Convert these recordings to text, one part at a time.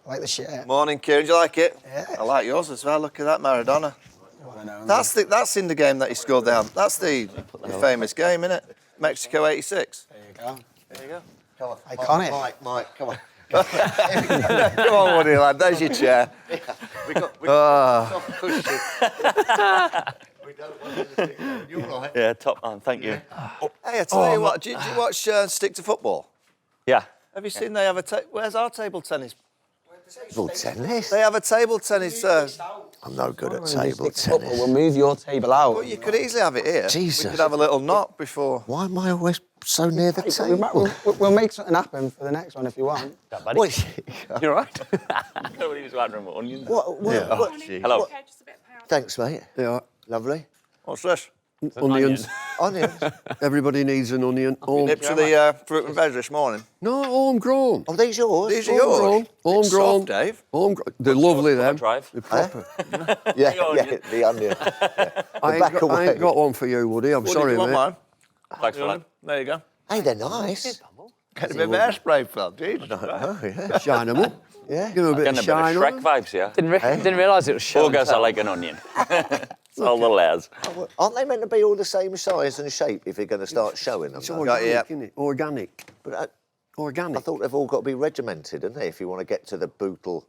like the shirt. Morning, Kieran. Do you like it? Yeah. I like yours as well. Look at that Maradona. That's in the game that he scored there. That's the famous game, isn't it? Mexico '86. There you go. There you go. Come on. Iconic. Mike, come on. Come on, Woody, lad. There's your chair. We got soft cushion. We don't want anything. You're right. Yeah, top man, thank you. Hey, I tell you what, do you watch Stick to Football? Yeah. Have you seen they have a... Where's our table tennis? Table tennis? They have a table tennis... I'm no good at table tennis. We'll move your table out. Well, you could easily have it here. Jesus. We could have a little knock before... Why am I always so near the table? We'll make something happen for the next one if you want. Yeah, buddy. Wait, You're right. Nobody was wondering what onions. what? Hello. Okay, just a bit of powder. Thanks, mate. Yeah, Lovely. What's this? onions. Onions. Everybody needs an onion. Nip to the fruit and veg this morning. No, homegrown. Oh, these yours? These are yours. Homegrown. It's soft, Dave. Homegrown. They're lovely, them. Drive. They're proper. Yeah, The onion. the onion. Yeah. I ain't got one for you, Woody. I'm Woody, sorry, do you want mate. mine? Thanks for that. There you go. Hey, they're nice. Get a bit of hairspray, Phil. Jesus. Oh, yeah. Shine them up. Yeah. Give them a bit Getting of a bit of shine Shrek on them. vibes here. Didn't realise it was show and Burgers are tell. like an onion. It's all the layers. Aren't they meant to be all the same size and shape if you're going to start showing them? It's though? organic, isn't it? Organic. But I Organic. thought they've all got to be regimented, don't they, if you want to get to the Bootle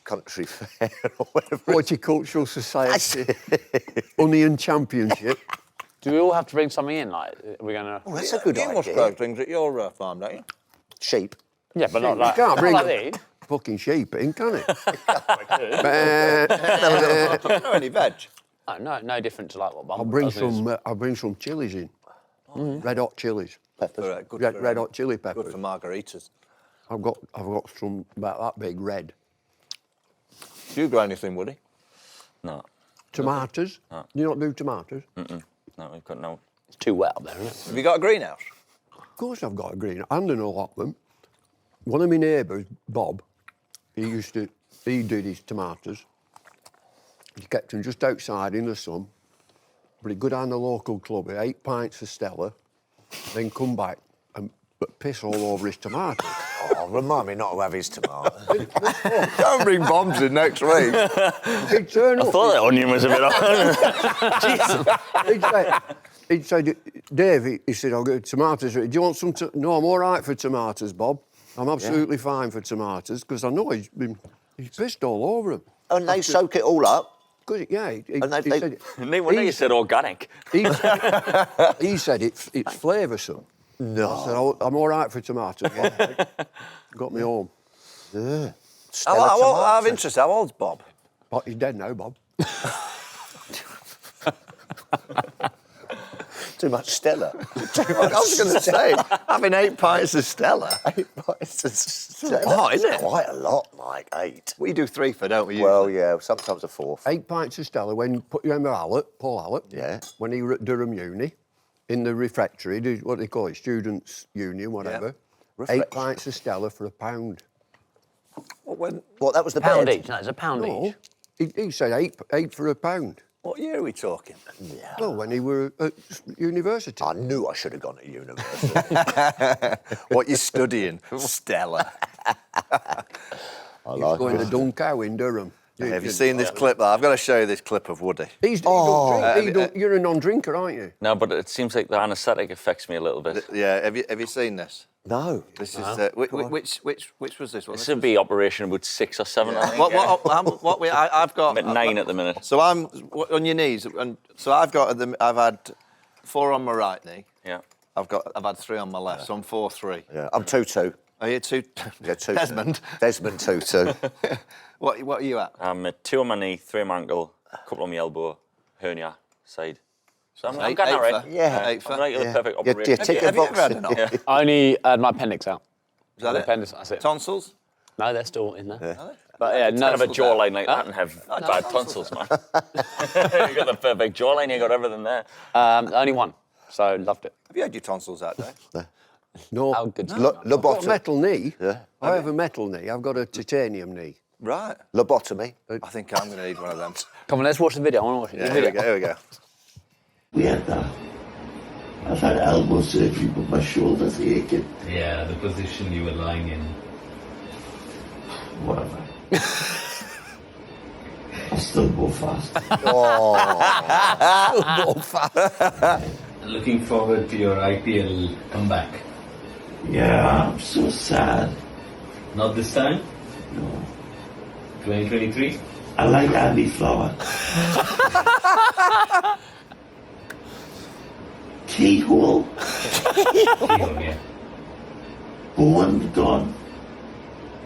Country Fair or whatever. Horticultural Society. Onion Championship. Do we all have to bring something in? Like, are we gonna? Oh, that's a good You must idea. grow things at your farm, don't you? Sheep. Yeah, but not like. You can't not bring like a these. fucking sheep in, can it? No, any veg. No different to like what Mum I'll bring does is- some. I'll bring some chilies in. Red hot chilies. Peppers. Good Red hot chili Good peppers. for margaritas. I've got some about that big red. Do you grow anything, Woody? No. Tomatoes. No. Do you not do tomatoes? No, we've got no. It's too wet up there, isn't it? Have you got a greenhouse? Of course I've got a green and an allotment. One of my neighbours, Bob, he did his tomatoes. He kept them just outside in the sun. But he'd go down the local club with 8 pints of Stella, then come back and piss all over his tomatoes. Oh, remind me not to have his tomato. Don't bring bombs in next week. He'd turn I up. thought that onion was a bit on. He'd say, Dave, he said, I'll get tomatoes. Do you want some? No, I'm all right for tomatoes, Bob. I'm absolutely fine for tomatoes because I know he's pissed all over them. And they soak it all up. Cause yeah, And they- said, When you said organic. he said it's flavoursome. No. I said, I'm all right for tomatoes. Bob. Got me home. Stella I tomato. have interest. How old's Bob? But he's dead now, Bob. Too much Stella. I was going to say, having 8 pints of Stella. 8 pints of Stella. Oh, isn't it? Quite a lot, Mike. 8. We do 3 for, don't we? Well, usually? yeah, sometimes a 4th. 8 pints of Stella when put you remember Paul Hallett? Yeah. When he were at Durham Uni, in the refectory, what they call it, Students' Union, whatever. Yeah. 8 pints of Stella for £1. What, that was the Pound bed? each. No, it's a pound No, each. he said eight for £1. What year are we talking? Well, when he were at university. I knew I should have gone to university. What you studying? Stella. I He was like going to it. Duncow in Durham. Have you seen this clip? Though? I've got to show you this clip of Woody. He don't drink. You're a non-drinker, aren't you? No, but it seems like the anaesthetic affects me a little bit. Yeah, have you seen this? No. This is which was this one? This would be operation about 6 or 7. I think. I've got I'm at 9 at the minute. So I'm on your knees, and so I've had 4 on my right knee. Yeah. I've had 3 on my left, so I'm 4-3. Yeah, I'm 2-2. Are you 2? Yeah, 2-2. Desmond. Desmond 2-2. What are you at? I'm at 2 on my knee, 3 on my ankle, a couple on my elbow, hernia, side. So I'm Eight- getting eight that right. for- Yeah. eight for- I'm like the perfect Yeah, operation. tick Have a you box. ever had an op? Yeah. I only had my appendix out. Is that My it? appendix, that's it. Tonsils? No, they're still in there. Yeah. But yeah, Kind none of a of jawline like that and have bad tonsils, man. You got the perfect jawline, you got everything there. Only one, so loved it. Have you had your tonsils out, Dave? No. How good? I've got a Lobotomy. metal knee. Yeah. I have a metal knee. I've got a titanium knee. Right. Lobotomy. I think I'm going to need one of them. Come on, let's watch the video. I want to watch it. Yeah, The here we video. go. Here we go. We had that. I've had elbow surgery, but my shoulder's aching. Yeah, the position you were lying in. whatever. I still go fast. Looking forward to your IPL comeback. Yeah, I'm so sad. Not this time? No. 2023? I like Andy Flower. Keyhole. Yeah. Bowen gone.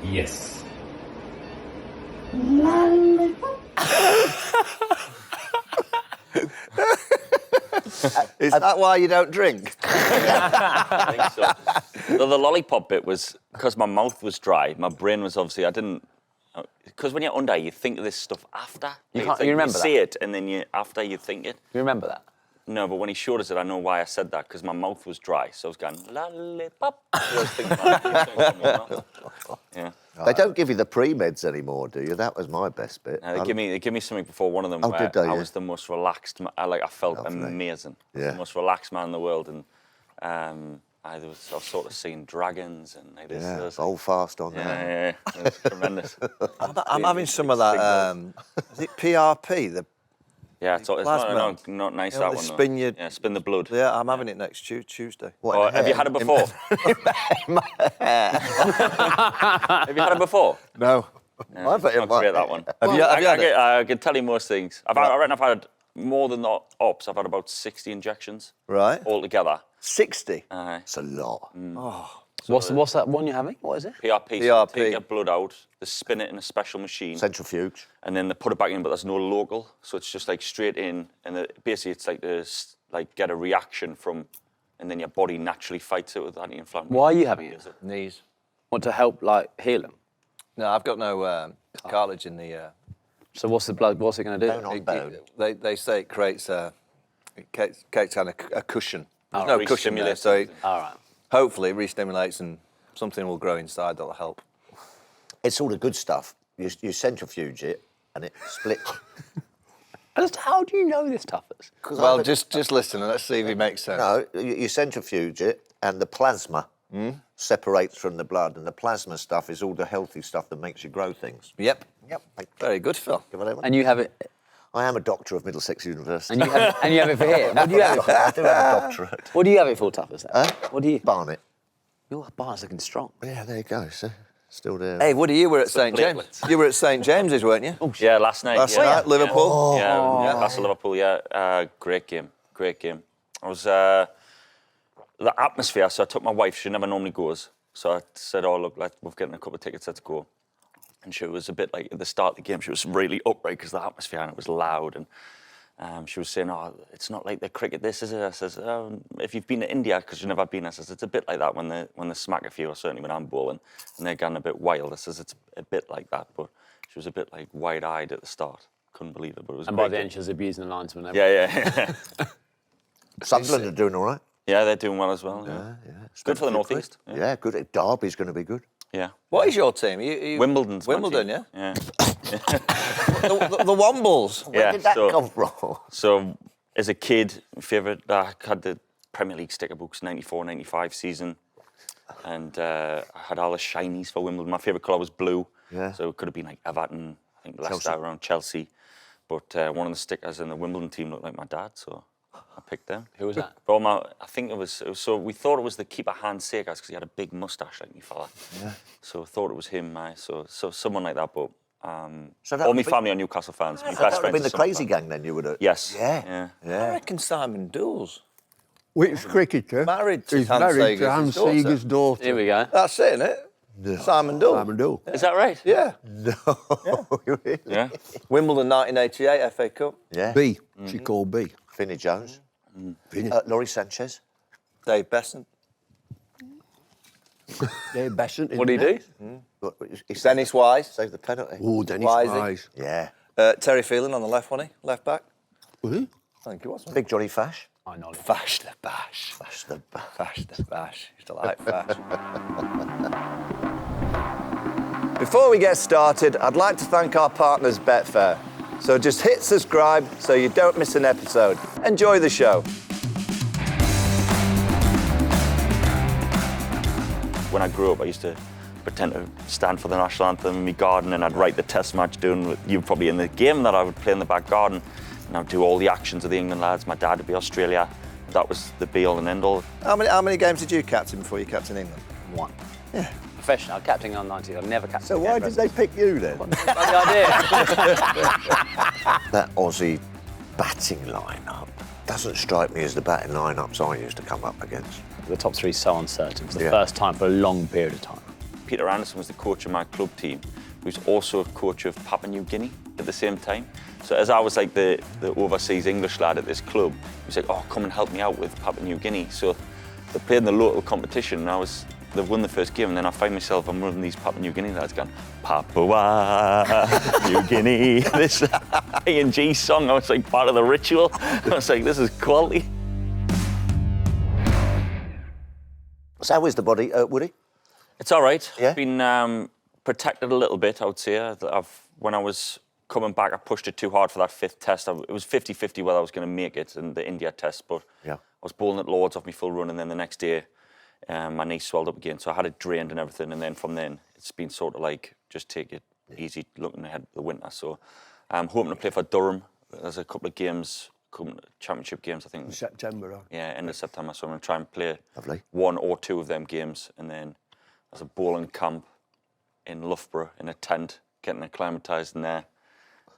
Yes. Lollipop. Is that why you don't drink? I think so. The lollipop bit was because my mouth was dry. My brain was obviously, I didn't. Because when you're under, you think of this stuff after. You Like, can't- it's like you remember see that? it, and then after you think it. You remember that? No, but when he showed us it, I know why I said that, because my mouth was dry. So I was going, lollipop. I was thinking about yeah. They don't give you the pre-meds anymore, do you? That was my best bit. They give me something before one of them Oh, where did they, I yeah? was the most relaxed. I felt Lovely. amazing. I was Yeah. the most relaxed man in the world, and I was sort of seeing dragons and like this. Yeah, It was hold fast on yeah, that. yeah, it was tremendous. I'm having some of that. Is it PRP? Yeah, it's Plasma. not nice You know, that they one. spin though. you- Yeah, spin the blood. Yeah, I'm having it next Tuesday. What, Oh, in the have you hair? had it before? Have you had it before? No. Yeah, I bet it's it not might. great, that one. Have you had it? I can tell you most things. I reckon I've had more than the ops. I've had about 60 injections Right. altogether. 60. It's a lot. What's that one you're having? What is it? PRP. So PRP. they take your blood out, they spin it in a special machine, Centrifuge. and then they put it back in. But there's no local, so it's just like straight in, and basically it's like this, like get a reaction from, and then your body naturally fights it with anti-inflammatory. Why are you having it? Knees. Want to help, like, heal them? No, I've got no cartilage in the. So what's the blood? What's it going to do? Bone on bone. They say it creates kind of a cushion. There's Oh, no cushion there, so it, All right. hopefully it re-stimulates and something will grow inside that'll help. It's all the good stuff. You centrifuge it and it splits. How do you know this, Tuffers? Well, just listen and let's see if it makes sense. No, you centrifuge it and the plasma separates from the blood, and the plasma stuff is all the healthy stuff that makes you grow things. Yep. Yep. Very good, Phil. Give it over. And you have it, I am a doctor of Middlesex University. and you have it for here. What do you have it for? I do have a doctorate. What do you have it for, Tuffers? What do you? Barnet. Your bar's looking strong. Yeah, there you go. So, still there. Hey, Woody, you were at St James. platelets. You were at St James's, weren't you? Yeah, last night. Last yeah. night, Liverpool. Yeah, that's Liverpool. Yeah, great game. I was the atmosphere. So I took my wife. She never normally goes. So I said, "Oh look, we're getting a couple of tickets. Let's go." And she was a bit like at the start of the game. She was really upright because the atmosphere and it was loud. And she was saying, "Oh, it's not like the cricket. This is it." I says, "If you've been to India, because you've never been," I says, "it's a bit like that when they smack a few, or certainly when I'm bowling, and they're getting a bit wild." I says, "It's a bit like that." But she was a bit like wide-eyed at the start. Couldn't believe it, but it was. And great by the game. end, she was abusing the linesman. Yeah. Sunderland are doing all right. Yeah, they're doing well as well. Yeah. It's Good for the good. Northeast. Yeah, good. Derby's going to be good. Yeah. What is your team? You Wimbledon's my Wimbledon, team. yeah? Yeah. The Wombles. Where Yeah, did that so- come from? So, as a kid, favourite, I had the Premier League sticker books, 94-95 season. And I had all the shinies for Wimbledon. My favourite colour was blue. Yeah. So it could have been like Everton, I think Leicester Chelsea. around Chelsea. But one of the stickers in the Wimbledon team looked like my dad, so I picked them. Who was that? But I think it was so we thought it was the keeper Hans Seegers because he had a big moustache like me fella. Yeah. So I thought it was him, so someone like that. But So that all would my be- family are Newcastle fans. My So that best would have friends been are the Sunderland crazy fans. gang then, you would have. Yes. Yeah. I reckon Simon Dools. Which cricketer? Married to He's Hans married to Seegers' Hans daughter. Seegers' daughter. Here we go. That's it, isn't it? Simon Dools. Simon Doe. Is that right? Yeah. No, really? Yeah. Wimbledon 1988 FA Cup. Yeah. B. She called B. Finney Jones. Finney. Laurie Sanchez. Dave Besant. Dave Besant. What do you do? Dennis Wise. Saved the penalty. Oh, Dennis Wisey. Wise. Yeah. Terry Phelan on the left, wasn't he? Left back. Was he? I think he was. Big Johnny Fash. I know. Fash the bash. Fash the bash. Fash the bash. Used to like Fash. Before we get started, I'd like to thank our partners Betfair. So just hit subscribe so you don't miss an episode. Enjoy the show. When I grew up, I used to pretend to stand for the national anthem in my garden, and I'd write the test match doing with you probably in the game that I would play in the back garden, and I'd do all the actions of the England lads. My dad would be Australia. That was the be all and end all. How many games did you captain before you captained England? 1. Yeah. Professional, captaining on 90. I've never captained. So why did they pick you then? The idea. That Aussie batting lineup doesn't strike me as the batting lineups I used to come up against. The top 3 is so uncertain. It's the Yeah. first time for a long period of time. Peter Anderson was the coach of my club team, who was also a coach of Papua New Guinea at the same time. So as I was like the overseas English lad at this club, he was like, oh, come and help me out with Papua New Guinea. So they played in the local competition, and they've won the first game, and then I find myself, I'm one of these Papua New Guinea lads going, Papua New Guinea, this A&G song. I was like part of the ritual. I was like, this is quality. So how is the body, Woody? It's all right. Yeah? I've been protected a little bit, I would say. When I was coming back, I pushed it too hard for that 5th test. It was 50-50 whether I was going to make it in the India test, but Yeah. I was bowling at Lords off my full run, and then the next day, my knee swelled up again, so I had it drained and everything, and then from then, it's been sort of like, just take it easy looking ahead of the winter. So I'm hoping to play for Durham. There's a couple of games, championship games, I think. In September, huh? Yeah, end of September, so I'm going to try and play Lovely. 1 or 2 of them games, and then there's a bowling camp in Loughborough in a tent, getting acclimatised in there,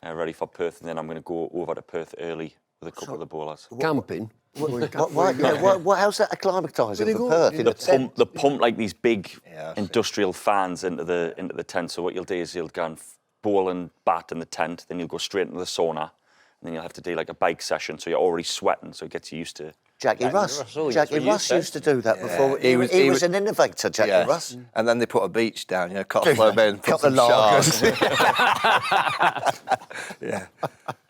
ready for Perth, and then I'm going to go over to Perth early with a couple of the bowlers. Camping. How's that acclimatising for Perth? They pump like these big Yeah, industrial fans into the tent. So what you'll do is you'll go and bowl and bat in the tent, then you'll go straight into the sauna, and then you'll have to do like a bike session. So you're already sweating, so it gets you used to. Jackie Russ. oh, yes, Jackie what you Russ said. used to do that before. He He was- was an innovator, Jackie Russ. And then they put a beach down, you know, cut a flow bed, put Couple some of sharks. Yeah.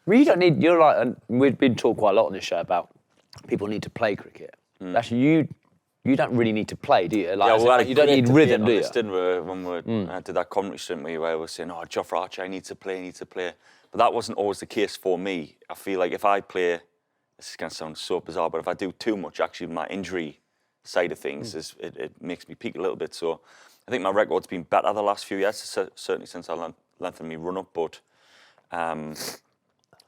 Well, you don't need. You're like, and we've been talking quite a lot on this show about people need to play cricket. Actually, you don't really need to play, do you? Like, Yeah, as in, well, like, you don't need rhythm, do you? Didn't we, when we did that commentary stint where I was saying, oh, Jofra Archer, I need to play. But that wasn't always the case for me. I feel like if I play, this is going to sound so bizarre, but if I do too much, actually my injury side of things, it makes me peak a little bit. So I think my record's been better the last few years, certainly since I lengthened my run-up. But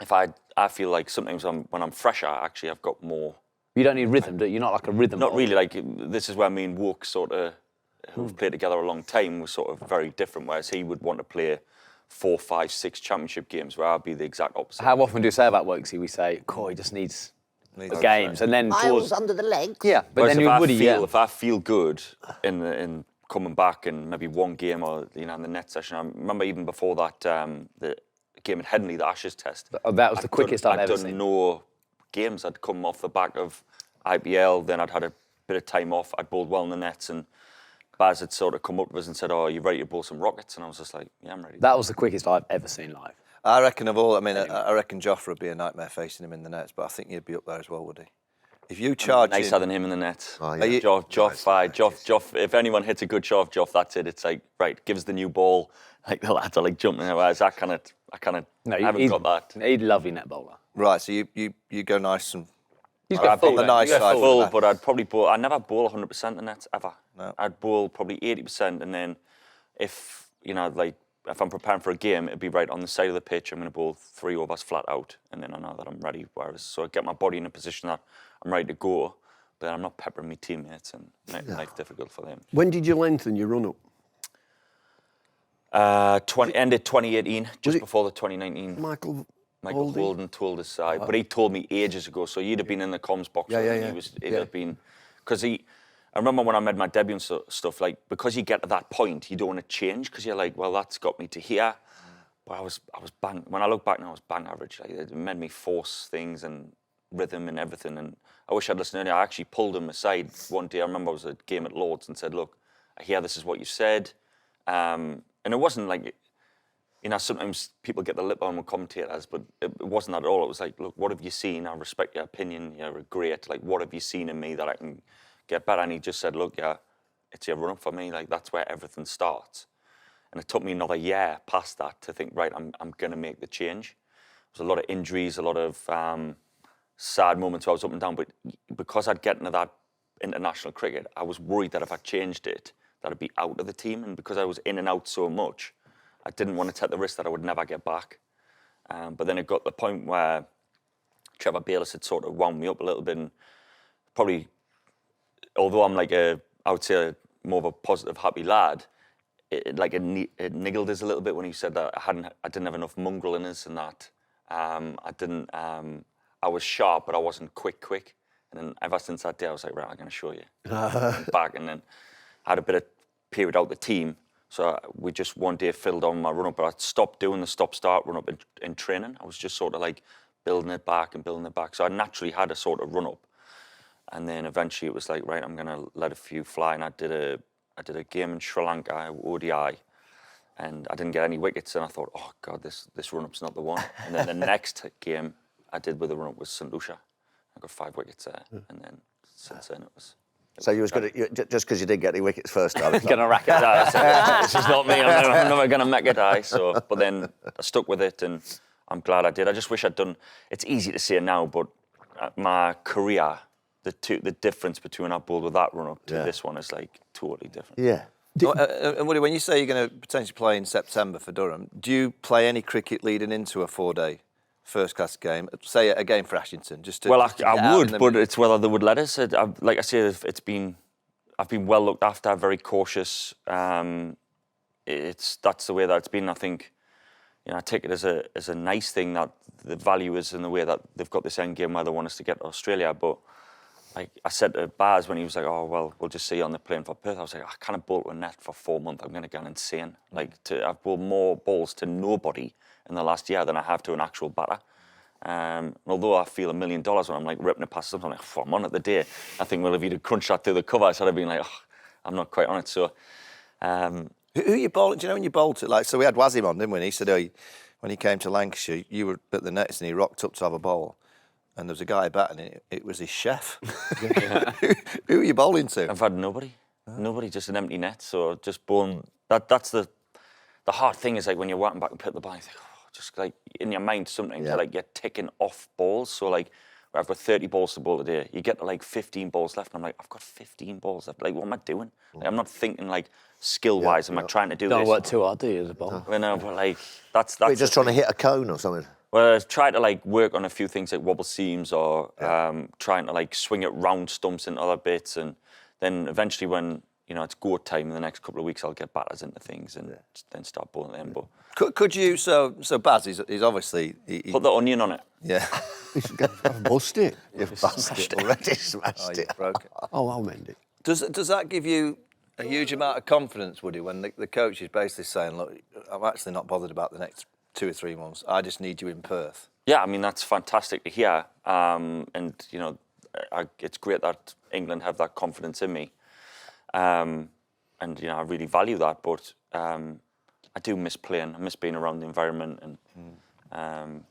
if I feel like sometimes when I'm fresher, actually I've got more. You don't need rhythm, do you? You're not like a rhythm. Not bowler. really. Like this is where me and Wook sort of, who've played together a long time, was sort of very different. Whereas he would want to play 4, 5, 6 championship games, where I'd be the exact opposite. How often do you say about Woksy? We say, "Coy just needs the games," and then Miles towards under the legs. yeah. But Whereas then if you I Woody, feel yeah. if I feel good in coming back in maybe one game or in the net session, I remember even before that the game at Headingley, the Ashes test. That was the quickest I've ever I'd done seen. no games. I'd come off the back of IPL, then I'd had a bit of time off. I'd bowled well in the nets, and Baz had sort of come up with us and said, "Oh, are you ready to bowl some rockets?" And I was just like, "Yeah, I'm ready." That was the quickest I've ever seen live. I reckon of all, I mean, I reckon Jofra would be a nightmare facing him in the nets, but I think you'd be up there as well, would he? If you charge Nicer in, than him in the net. Oh, yeah. Joff. If anyone hits a good shot of Joff, that's it. It's like, right, gives the new ball. Like the lads are like jumping. Whereas I haven't got that. He's a lovely net bowler. right, so you go nice and He's I'd got bowl full. the nice yeah, side. full, but I'd probably bowl. I never bowl 100% the nets ever. No. I'd bowl probably 80%, and then if if I'm preparing for a game, it'd be right on the side of the pitch. I'm going to bowl 3 overs flat out, and then I know that I'm ready. So I get my body in a position that I'm ready to go, but I'm not peppering my teammates and making life difficult for them. When did you lengthen your run-up? Ended 2018, just before the 2019. Michael Holden told us, but he told me ages ago. So he'd have been in the comms box. Yeah, and yeah, He'd have been, because I remember when I made my debut and stuff, like, because you get to that point, you don't want to change, because you're like, well, that's got me to here. But I was bang. When I look back now, I was bang average. Like, it made me force things and rhythm and everything. And I wish I'd listened earlier. I actually pulled him aside one day. I remember I was at a game at Lords and said, look, I hear this is what you said. And it wasn't like, sometimes people get the lip on with commentators, but it wasn't that at all. It was like, look, what have you seen? I respect your opinion. You're great. Like, what have you seen in me that I can get better? And he just said, look, yeah, it's your run-up for me. Like, that's where everything starts. And it took me another year past that to think, right, I'm going to make the change. There was a lot of injuries, a lot of sad moments where I was up and down. But because I'd get into that international cricket, I was worried that if I changed it, that I'd be out of the team. And because I was in and out so much, I didn't want to take the risk that I would never get back. But then it got to the point where Trevor Bayliss had sort of wound me up a little bit, and probably, although I'm like I would say more of a positive, happy lad, it niggled us a little bit when he said that I didn't have enough mongrel in us, and that I was sharp, but I wasn't quick. And then ever since that day, I was like, right, I'm going to show you. Back, and then I had a bit of period out the team. So we just one day filled on my run-up, but I stopped doing the stop-start run-up in training. I was just sort of like building it back. So I naturally had a sort of run-up. And then eventually it was like, right, I'm going to let a few fly. And I did a game in Sri Lanka, ODI, and I didn't get any wickets. And I thought, oh, God, this run-up's not the one. And then the next game I did with the run-up was St. Lucia. I got 5 wickets there. And then since then it was... So you was going to, just because you didn't get any wickets first time. Going to rack it up. This is not me. I'm never going to make it. But then I stuck with it, and I'm glad I did. I just wish I'd done. It's easy to say now, but my career, the difference between I bowled with that run up to this one is like totally different. Yeah. And Woody, when you say you're going to potentially play in September for Durham, do you play any cricket leading into a 4-day first-class game? Say a game for Ashington, just to. Well, just to get I out would, in the but it's whether they would let us. Like I said, I've been well looked after, very cautious. That's the way that it's been. I think, I take it as a nice thing that the value is in the way that they've got this end game where they want us to get to Australia. But like I said to Baz when he was like, "Oh well, we'll just see you on the plane for Perth," I was like, "I can't bowl to a net for 4 months. I'm going to go insane. I've bowled more balls to nobody in the last year than I have to an actual batter." Although I feel $1 million when I'm like ripping it past something, I'm like, I'm on it the day. I think, well, if you'd have crunched that through the cover, I'd have been like, oh, I'm not quite on it. So, Who you bowling? Do you know when you bowled it? Like, so we had Wazim on, didn't we? And he said, when he came to Lancashire, you were at the nets and he rocked up to have a bowl, and there was a guy batting it. It was his chef. Who are you bowling to? I've had nobody, just an empty net. So just bowling. That's the hard thing is like when you're walking back and put the ball, you think, just like in your mind something to like get ticking off balls. So like I've got 30 balls to bowl today. You get to like 15 balls left, and I'm like, I've got 15 balls left. Like, what am I doing? Like, I'm not thinking like skill-wise. Am I trying to do this? Don't work too hard, do you, as a bowler? Well, no, but like that's. You're just trying to hit a cone or something. Well, I try to like work on a few things like wobble seams or trying to like swing it round stumps and other bits, and then eventually when it's go time in the next couple of weeks, I'll get batters into things and then start bowling them. But Could you? So Baz, he's obviously put the onion on it. Yeah. I've bust it. You've busted it already, smashed it. Broke it. Oh, I'll mend it. Does that give you a huge amount of confidence, Woody, when the coach is basically saying, look, I'm actually not bothered about the next 2 or 3 months. I just need you in Perth. Yeah, I mean, that's fantastic to hear. And, it's great that England have that confidence in me. And, I really value that. But I do miss playing. I miss being around the environment. And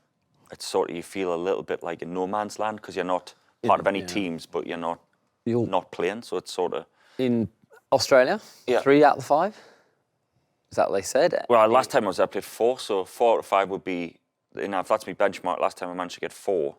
it's sort of, you feel a little bit like in no man's land because you're not part of any teams, but you're not playing. So it's sort of... In Australia, 3 out of 5? Is that what they said? Well, last time I was there, I played 4, so 4 out of 5 would be, if that's my benchmark, last time I managed to get 4.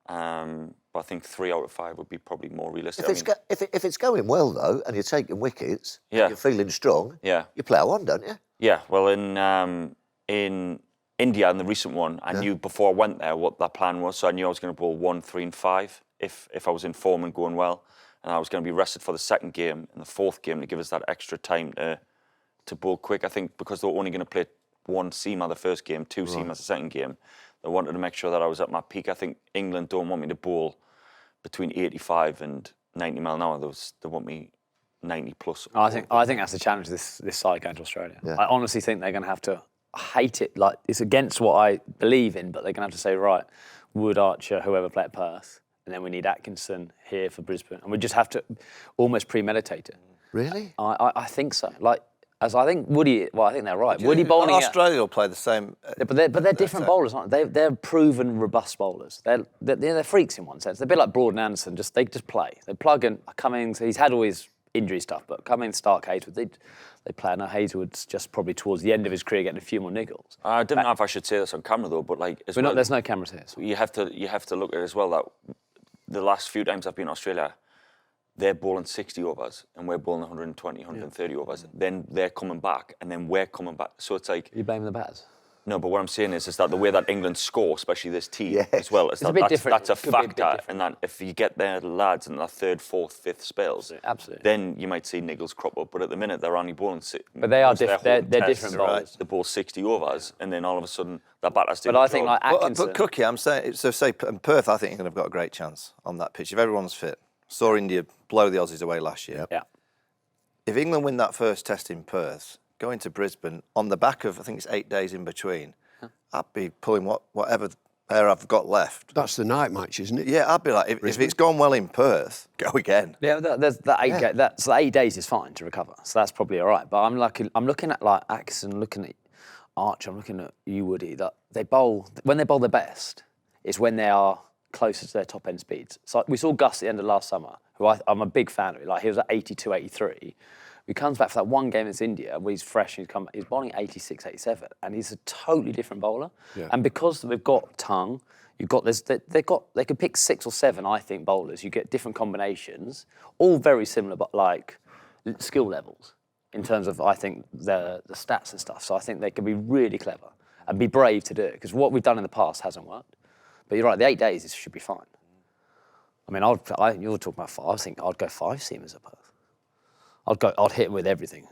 But I think 3 out of 5 would be probably more realistic. If it's going well, though, and you're taking wickets, and you're feeling strong, you play on, don't you? Yeah, well, in India, in the recent one, I knew before I went there what that plan was, so I knew I was going to bowl 1, 3 and 5 if I was in form and going well. And I was going to be rested for the second game and the fourth game to give us that extra time to bowl quick. I think because they were only going to play 1 seamer the first game, 2 seamers the second game, they wanted to make sure that I was at my peak. I think England don't want me to bowl between 85 and 90 mile an hour. They want me 90 plus. I think that's the challenge this side going to Australia. Yeah. I honestly think they're going to have to hate it. Like, it's against what I believe in, but they're going to have to say, right, Wood, Archer, whoever play at Perth, and then we need Atkinson here for Brisbane, and we just have to almost premeditate it. Really? I think so. Like, as I think Woody, well, I think they're right. Woody bowling. Australia will play the same. But they're different bowlers, aren't they? They're proven robust bowlers. They're freaks in one sense. They're a bit like Broad and Anderson. They just play. They plug in. Cummings, he's had all his injury stuff, but Cummings, Stark, Hazelwood, they play. Now Hazelwood's just probably towards the end of his career getting a few more niggles. I don't know if I should say this on camera though, but like, there's no cameras here. So. You have to look at it as well that the last few times I've been in Australia, they're bowling 60 overs and we're bowling 120, 130 overs. Then they're coming back and then we're coming back. So it's like... You blaming the batters? No, but what I'm saying is that the way that England score, especially this team as well, is It's a bit different. that's a Could be a bit factor. different. And that if you get their lads in their third, fourth, fifth spells, Absolutely. then you might see niggles crop up. But at the minute, they're only bowling... But they are most of their different. They're home different tests, bowlers. They bowl 60 overs, and then all of a sudden, that batter's doing But I the think job. like Atkinson... But Cookie, I'm saying, so say in Perth, I think England have got a great chance on that pitch if everyone's fit. Saw India blow the Aussies away last year. Yeah. If England win that first test in Perth, going to Brisbane on the back of, I think it's 8 days in between, I'd be pulling whatever air I've got left. That's the night match, isn't it? Yeah, I'd be like, if it's gone well in Perth, go again. Yeah, there's that 8 days is fine to recover, so that's probably all right. But I'm looking at like Atkinson, looking at Arch, I'm looking at you, Woody. That when they bowl their best, it's when they are closer to their top end speeds. So we saw Gus at the end of last summer, who I'm a big fan of. Like he was at 82, 83. He comes back for that one game against India where he's fresh and he's bowling 86, 87, and he's a totally different bowler. Yeah. And because they've got tongue, they could pick 6 or 7, I think, bowlers. You get different combinations, all very similar, but like skill levels in terms of, I think, the stats and stuff. So I think they could be really clever and be brave to do it, because what we've done in the past hasn't worked. But you're right, the 8 days should be fine. I mean, you're talking about 5. I think I'd go 5 seamers at Perth. I'd hit him with everything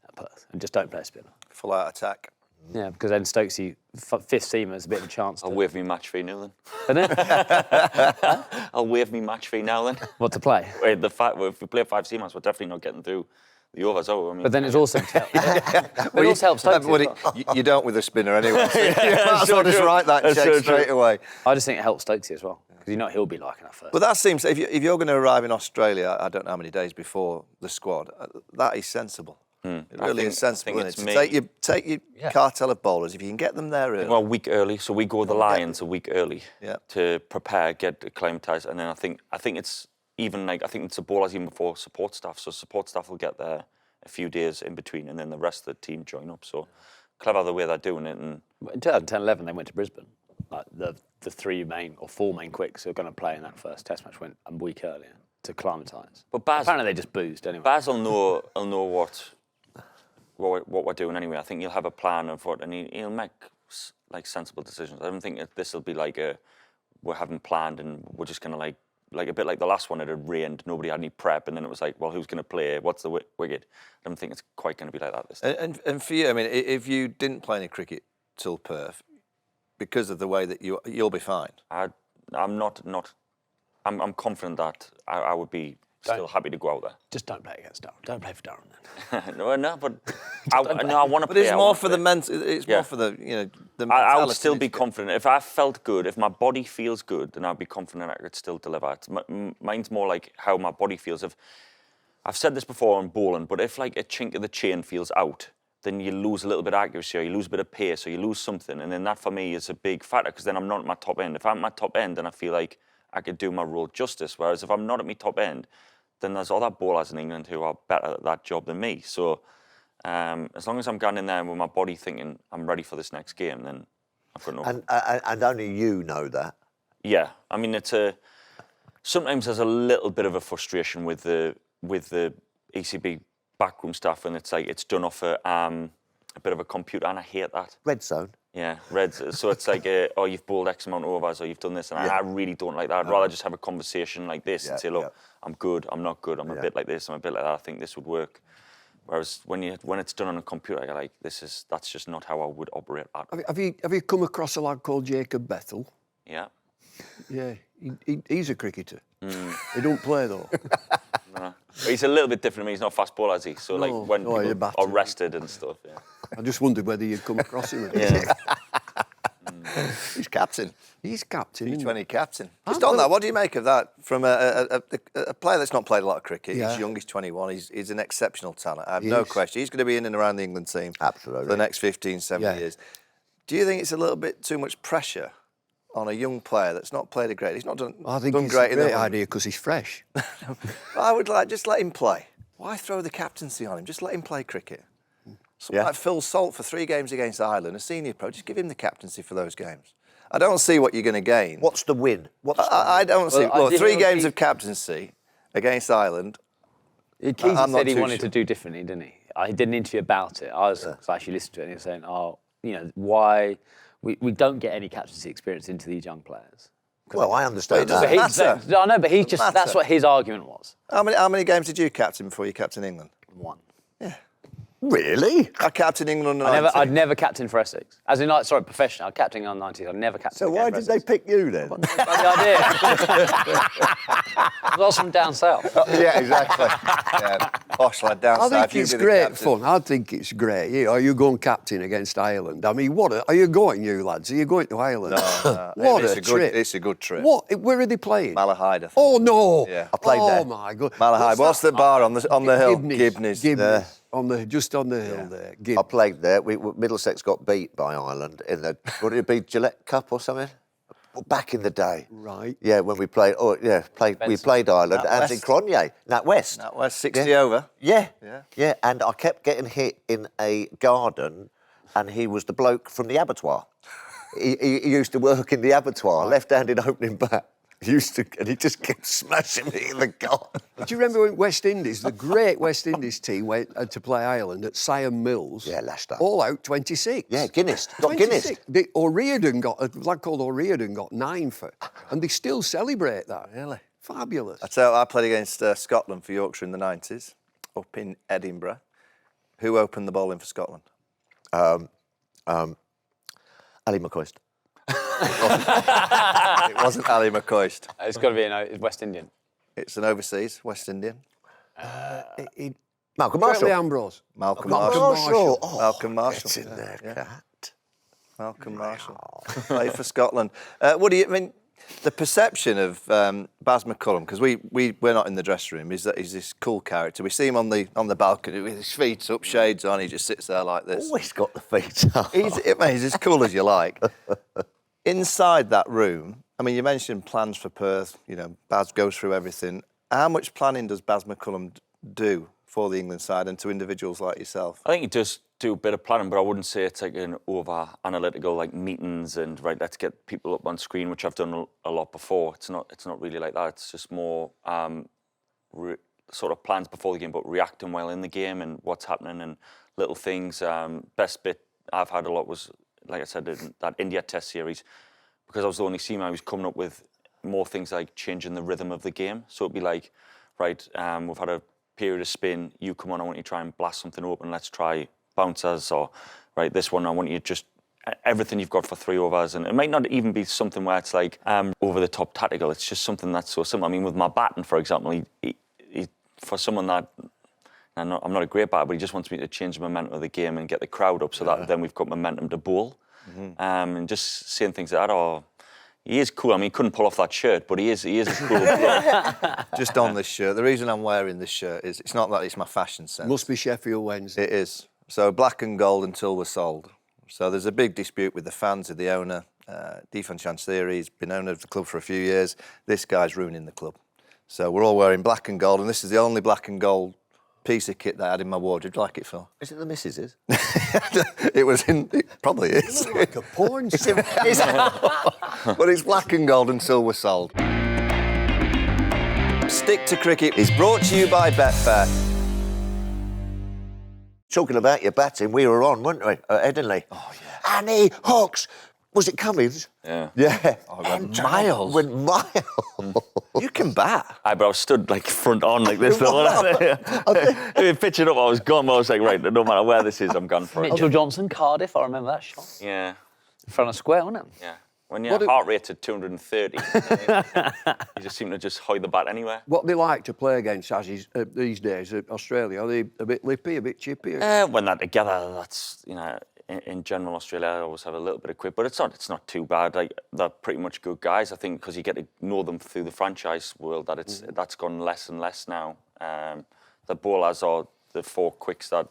at Perth and just don't play a spinner. Full out attack. Yeah, because then Stokesy, 5th seamer's a bit of a chance. I'll waive me match fee now then. Isn't it? I'll waive me match fee now then. What to play? Wait, if we play 5 seamers, we're definitely not getting through the overs. I mean, But then it's also but it also helps Stokesy. You don't with a spinner anyway. So you might as well just write that check straight away. I just think it helps Stokesy as well, because you know he'll be liking that first. But that seems, if you're going to arrive in Australia, I don't know how many days before the squad, that is sensible. It really is sensible, isn't it? To take your cartel of bowlers, if you can get them there early. Well, a week early, so we go the Lions a week early Yeah. to prepare, get acclimatised, and then I think it's even like, I think it's the bowlers even before support staff. So support staff will get there a few days in between, and then the rest of the team join up. So clever the way they're doing it. And in 2010-11, they went to Brisbane. Like the 4 main quicks who are going to play in that first Test match went a week earlier to acclimatise. But Baz, apparently they just boozed anyway. Baz will know what we're doing anyway. I think he'll have a plan of what, and he'll make like sensible decisions. I don't think this will be like we're having planned and we're just going to like a bit like the last one. It had rained, nobody had any prep, and then it was like, well, who's going to play? What's the wicket? I don't think it's quite going to be like that this time. And for you, I mean, if you didn't play any cricket till Perth, because of the way that you'll be fine. I'm confident that I would be still happy to go out there. Just don't play against Durham. Don't play for Durham then. no, but I want to play. But it's more for the mental. It's more for the the mentality. I would still be confident if I felt good. If my body feels good, then I'd be confident I could still deliver. Mine's more like how my body feels. If I've said this before on bowling, but if like a chink of the chain feels out, then you lose a little bit of accuracy, or you lose a bit of pace, or you lose something, and then that for me is a big factor, because then I'm not at my top end. If I'm at my top end, then I feel like I could do my role justice. Whereas if I'm not at my top end, then there's other bowlers in England who are better at that job than me. So as long as I'm going in there with my body thinking I'm ready for this next game, then I've got no. And only you know that. Yeah, I mean sometimes there's a little bit of a frustration with the ECB backroom stuff, and it's like it's done off a bit of a computer, and I hate that. Red zone. Yeah, Reds. So it's like, oh, you've bowled X amount of overs, or you've done this, and I really don't like that. I'd rather just have a conversation like this and say, look, I'm good, I'm not good, I'm a bit like this, I'm a bit like that. I think this would work. Whereas when it's done on a computer, you're like, that's just not how I would operate at. Have you come across a lad called Jacob Bethel? Yeah. Yeah, he's a cricketer. He don't play though. No. He's a little bit different to me. He's not fast ball, is he? So like when people are rested and stuff. Yeah. I just wondered whether you'd come across him. Yeah. He's captain. He's captain. T20 captain. Just on that, what do you make of that from a player that's not played a lot of cricket? Yeah. He's young, he's 21, he's an exceptional talent. I have no question. He's going to be in and around the England team Absolutely. for the next 15, 17 years. Do you think it's a little bit too much pressure on a young player that's not played a great? He's not done. I think done it's great a great idea because he's fresh. I would just let him play. Why throw the captaincy on him? Just let him play cricket. Someone like Phil Salt for 3 games against Ireland, a senior pro, just give him the captaincy for those games. I don't see what you're going to gain. What's the win? I don't see. Well, Look, 3 games of captaincy against Ireland. Keezy I'm not said he too wanted sure. to do differently, didn't he? I did an interview about it. I actually listened to it and he was saying, why we don't get any captaincy experience into these young players. Well, I understand But that. it doesn't matter. I know, but that's matter. what his argument was. How many games did you captain before you captained England? One. Really? I captained England under 19. I'd never captained for Essex. As in, professional. I captained on 19. I'd never captained. So why did they pick you then? The idea. I was from down south. Yeah, exactly. Yeah, posh lad down I south. think You it's be the great captain. fun. I think it's great. Yeah, are you going captain against Ireland? I mean, are you going, you lads? Are you going to Ireland? No. What It's a good- trip. it's a good trip. What? Where are they playing? Malahide, I think. Oh, no. Yeah. I played there. Oh, my God. Malahide. What's the bar on the hill? Gibney's. Gibney's. Just on the hill there. I played there. Middlesex got beat by Ireland in the, what did it be, Gillette Cup or something? Well, back in the day. Right. Yeah, when we played, we played Ireland. Nat Anthony West. Cronje, Nat West. That was 60 over. Yeah. Yeah. And I kept getting hit in a garden, and he was the bloke from the abattoir. He used to work in the abattoir, left-handed opening bat. And he just kept smashing me in the garden. Do you remember when West Indies, the great West Indies team, went to play Ireland at Siam Mills? Yeah, lashed up. All out 26. Yeah, Guinness. Got Guinness. 26. A lad called O'Riordan got 9 for, and they still celebrate that. Really? Fabulous. I tell you, I played against Scotland for Yorkshire in the 90s, up in Edinburgh. Who opened the bowling for Scotland? Ali McCoist. It wasn't Ali McCoist. It's got to be an West Indian. It's an overseas West Indian. Malcolm Charlie Marshall. Ambrose. Malcolm Malcolm Marshall. Marshall. Oh, Malcolm Marshall. Get in there, cat. Malcolm Marshall. Played for Scotland. What do you mean? The perception of Baz McCullum, because we're not in the dressing room, is that he's this cool character. We see him on the balcony with his feet up, shades on. He just sits there like this. Always got the feet up. He's as cool as you like. Inside that room, I mean, you mentioned plans for Perth. You know, Baz goes through everything. How much planning does Baz McCullum do for the England side and to individuals like yourself? I think he does do a bit of planning, but I wouldn't say it's like an over-analytical, like meetings and, right, let's get people up on screen, which I've done a lot before. It's not really like that. It's just more sort of plans before the game, but reacting well in the game and what's happening and little things. Best bit I've had a lot was, like I said, in that India Test series, because I was the only seaman, I was coming up with more things like changing the rhythm of the game. So it'd be like, right, we've had a period of spin, you come on, I want you to try and blast something open, let's try bouncers, or right, this one, I want you to just everything you've got for 3 overs. And it might not even be something where it's like over the top tactical, it's just something that's so simple. I mean, with my batting, for example, he for someone that, I'm not a great batter, but he just wants me to change the momentum of the game and get the crowd up so that then we've got momentum to bowl. And just saying things like that, or he is cool. I mean, he couldn't pull off that shirt, but he is a cool bloke. Just on this shirt, the reason I'm wearing this shirt is it's not that it's my fashion sense. Must be Sheffield Wednesday. It is. So black and gold until we're sold. So there's a big dispute with the fans of the owner. Defan Chansiri, he's been owner of the club for a few years. This guy's ruining the club. So we're all wearing black and gold, and this is the only black and gold piece of kit that I had in my wardrobe. Do you like it, Phil? Is it the missus's? It probably is. Like a porn star. But it's black and gold until we're sold. Stick to Cricket is brought to you by Betfair. Talking about your batting, we were on, weren't we, at Headingley? Oh, yeah. Annie Hawks. Was it Cummins? Yeah. Yeah. Went miles. Went miles. You can bat. But I was stood like front on like this. Pitching up, I was gone. I was like, right, no matter where this is, I'm gone for it. Mitchell Johnson, Cardiff, I remember that shot. Yeah, In front of square, wasn't it? yeah. When your heart rate's at 230, you just seem to just hide the bat anywhere. What they like to play against Aussies these days, Australia, are they a bit lippy, a bit chippy? When that together, that's, you know, in general, Australia I always have a little bit of quip, but it's not too bad. Like, they're pretty much good guys, I think, because you get to know them through the franchise world. That's gone less and less now. The bowlers are the 4 quicks that,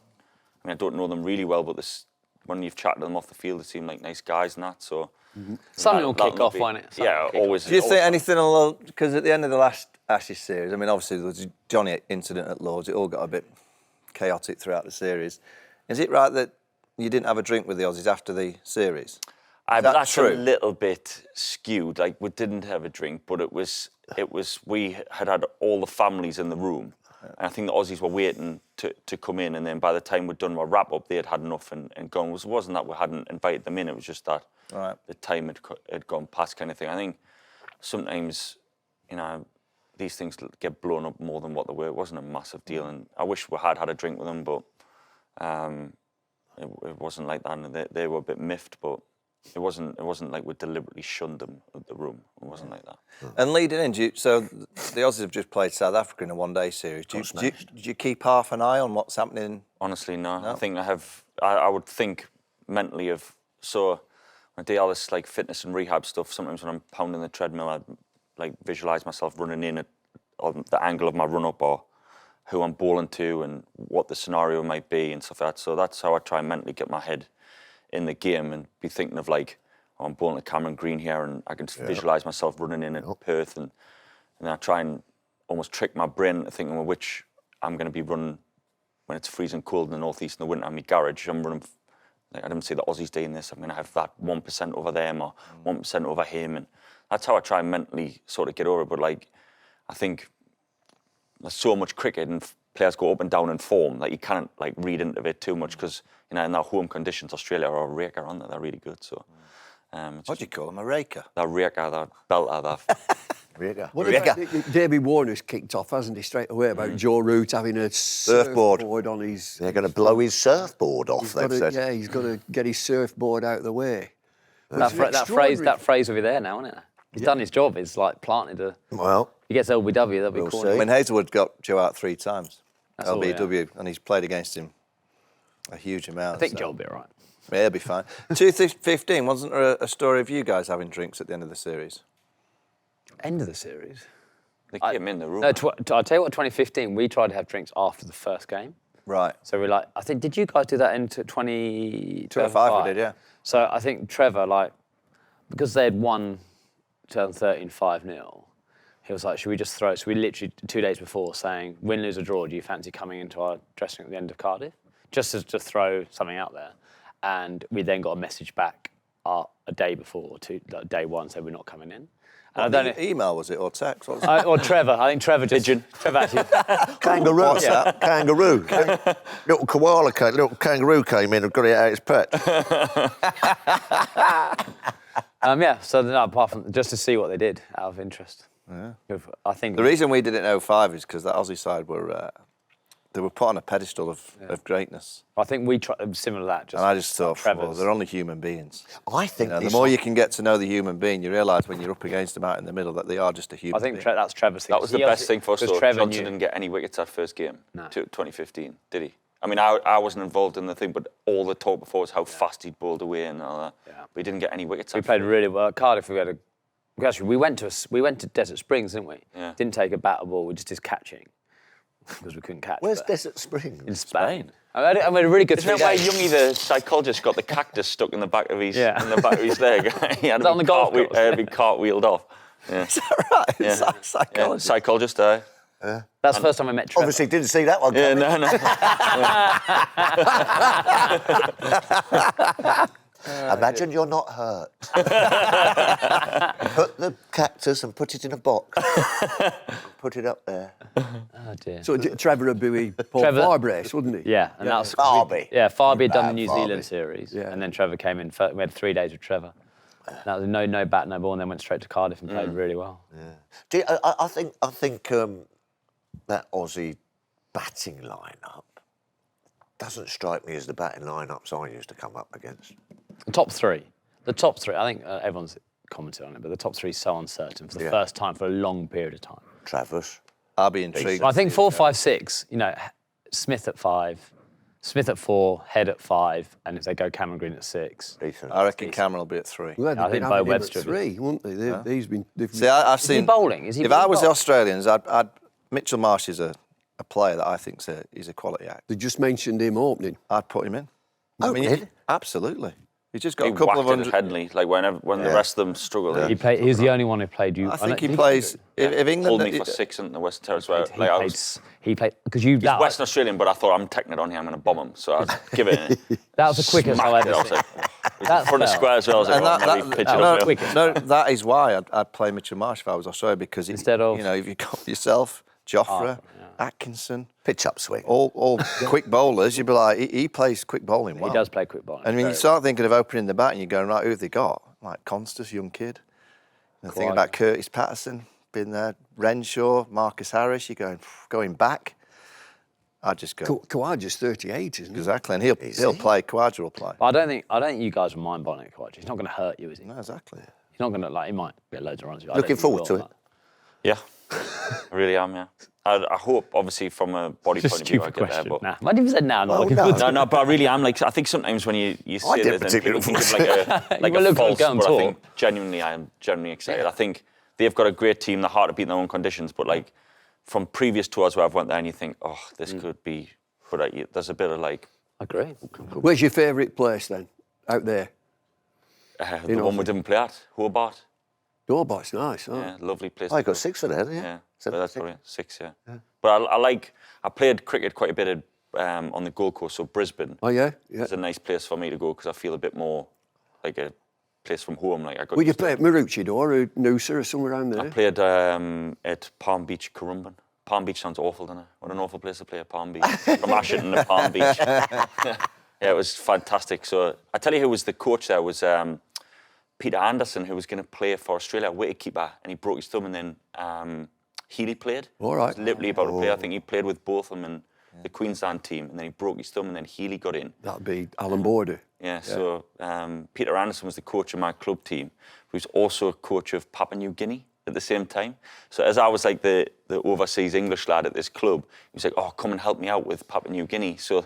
I mean, I don't know them really well, but when you've chatted to them off the field, they seem like nice guys and that. So Something will kick off, won't it? Yeah, always. Do you think anything along, because at the end of the last Ashes series, I mean, obviously there was a Johnny incident at Lords, it all got a bit chaotic throughout the series. Is it right that you didn't have a drink with the Aussies after the series? That's true? a little bit skewed. Like, we didn't have a drink, but it was we had all the families in the room. And I think the Aussies were waiting to come in, and then by the time we'd done our wrap-up, they had enough and gone. It wasn't that we hadn't invited them in, it was just that the time had gone past kind of thing. I think sometimes, these things get blown up more than what they were. It wasn't a massive deal, and I wish we had a drink with them, but it wasn't like that, and they were a bit miffed, but it wasn't like we deliberately shunned them at the room. It wasn't like that. And leading in, so the Aussies have just played South Africa in a one-day series. Do you keep half an eye on what's happening? Honestly, no. I think I would think mentally of, so when I do all this like fitness and rehab stuff, sometimes when I'm pounding the treadmill, I like visualise myself running in on the angle of my run-up or who I'm bowling to and what the scenario might be and stuff like that. So that's how I try and mentally get my head in the game and be thinking of like, oh, I'm bowling at Cameron Green here and I can visualise myself running in at Perth and then I try and almost trick my brain into thinking, well, which I'm going to be running when it's freezing cold in the northeast in the winter in my garage. I'm running, like, I didn't see the Aussies doing this, I'm going to have that 1% over them or 1% over him, and that's how I try and mentally sort of get over it. But like, I think there's so much cricket and players go up and down in form that you can't like read into it too much because in our home conditions, Australia are a raker, aren't they? They're really good. So, what do you call them? A raker? They're raker, they're belter, they're What about David Warner's kicked off, hasn't he, straight away about Joe Root having a surfboard on his... They're going to blow his surfboard off, they've said. Yeah, he's got to get his surfboard out of the way. That phrase will be there now, isn't it? He's done his job. He's like planted a... Well... He gets LBW, that'll be cool. I mean, Hazelwood got Joe out 3 times. That's LBW, and he's played against him a huge amount. I think Joe will be all right. Yeah, he'll be fine. 2015, wasn't there a story of you guys having drinks at the end of the series? End of the series? They came in the room. No, I'll tell you what, 2015, we tried to have drinks after the first game. Right. So we're like, I think, did you guys do that in 2005? We did, yeah. So I think Trevor, like, because they had won 2013 5-0, he was like, should we just throw it? So we literally, 2 days before, saying, win, lose or draw, do you fancy coming into our dressing room at the end of Cardiff? Just to throw something out there. And we then got a message back a day before, day one, said we're not coming in. And I don't know, email was it or text? What was it? or Trevor. I think Trevor did. Trevor actually. Kangaroo. What's that? Kangaroo. Little koala came, little kangaroo came in and got it out of his pet. Yeah. So no, apart from just to see what they did out of interest. Yeah. I think the reason we did it in 05 is because the Aussie side were they were put on a pedestal of greatness. I think we tried similar to that. And I just thought, well, they're only human beings. I think the more you can get to know the human being, you realise when you're up against them out in the middle that they are just a human being. I think that's Trevor's thing. That was the best thing for us. Johnson didn't get any wickets that first game, 2015, did he? I mean, I wasn't involved in the thing, but all the talk before was how fast he'd bowled away and all that. Yeah. But he didn't get any wickets. We played really well. At Cardiff, we went to Desert Springs, didn't we? Yeah. Didn't take a bat or ball. We just did catching because we couldn't catch. Where's Desert Springs? In Spain. I made a really good. Isn't that where Youngie, the psychologist, got the cactus stuck in the back of his leg? He had on the golf course. Been cartwheeled off. Yeah. Is that right? Yeah. Psychologist. Yeah. Psychologist. That's the first time I met Trevor. Obviously, didn't see that one. Yeah, no. Imagine you're not hurt. Put the cactus and put it in a box. Put it up there. Oh dear. So Trevor would be Paul Farbrace, wouldn't he? Yeah, and that was Farby. Yeah, Farby had done the New Zealand series, and then Trevor came in. We had 3 days with Trevor. That was no bat, no ball, and then went straight to Cardiff and played really well. Yeah. I think that Aussie batting lineup doesn't strike me as the batting lineups I used to come up against. The top three. I think everyone's commented on it, but the top three is so uncertain for the first time for a long period of time. Travis. I'll be intrigued. Well, I think 4, 5, 6. Smith at 5, Smith at 4, Head at 5, and if they go Cameron Green at 6. I reckon Cameron will be at 3. Well, I think Bo Webster at 3, won't they? He's been. See, I've seen. Is he bowling? If I was the Australians, Mitchell Marsh is a player that I think he's a quality act. They just mentioned him opening. I'd put him in. Opening? Absolutely. He's just got He a couple of whacked it at hundred. Headingley, like when the rest of them struggled. He was the only one who played you. I think he did plays. If Pulled England, me for 6 in the Western Territory. He Like, I played. was, He played because you. he's Western Australian, but I thought I'm taking it on here. I'm going to bomb him. So I was giving it. That was the quickest I've Smacked it. ever I was seen. like, it was That's in front of fair. square as well. I was like, and right, maybe pitch it was up. quick. no, that is why I'd play Mitchell Marsh if I was Australia, because Instead of- you know, if you got yourself, Joffre, Atkinson, Pitch up swing. all quick bowlers, you'd be like, he plays quick bowling well. He does play quick bowling. And when you start thinking of opening the bat and you're going, right, who have they got? Like Constas, young kid. And thinking about Curtis Patterson, been there, Renshaw, Marcus Harris, you're going back. I'd just go. Kawaja's 38, isn't he? Exactly, and he'll play, Khawaja will play. I don't think you guys will mind bowling at Kawaja. He's not going to hurt you, is he? No, exactly. He's not going to he might get loads of runs. I don't Looking think he forward will, to it. but- Yeah, I really am. Yeah, I hope, obviously, from a body It's a point of view, I stupid get question. there. But Nah. Why did you say nah? Not Oh, looking no. forward to no, but I really am. Like, I think sometimes when you say didn't this, then people particularly think of like will a look false. good on But I tour. think genuinely, I am genuinely excited. I think they've got a great team. They're hard to beat in their own conditions. But like from previous tours where I've went there, and you think, oh, this could be. But there's a bit of like Agree. Where's your favourite place then, out there? the one we didn't play at, Hobart. Dorbart's nice, huh? Yeah, lovely place. Oh, to you got go. 6 for there, didn't you? Yeah, Seven, but that's six. probably 6. Yeah. But I played cricket quite a bit on the Gold Coast, so Brisbane. Oh, yeah? Yeah. It's a nice place for me to go because I feel a bit more like a place from home. Like I got. Will you used to play at Maroochydore or Noosa or somewhere around there? I played at Palm Beach, Currumbin. Palm Beach sounds awful, doesn't it? What an awful place to play at Palm Beach. From Ashington to Palm Beach. Yeah, it was fantastic. So I tell you who was the coach there was Peter Anderson, who was going to play for Australia, wicketkeeper, and he broke his thumb, and then Healy played. All right. It was literally about to play. I think he played with both of them in the Queensland team, and then he broke his thumb, and then Healy got in. That'd be Alan Border. Yeah, so Peter Anderson was the coach of my club team, who was also a coach of Papua New Guinea at the same time. So as I was like the overseas English lad at this club, he was like, oh, come and help me out with Papua New Guinea. So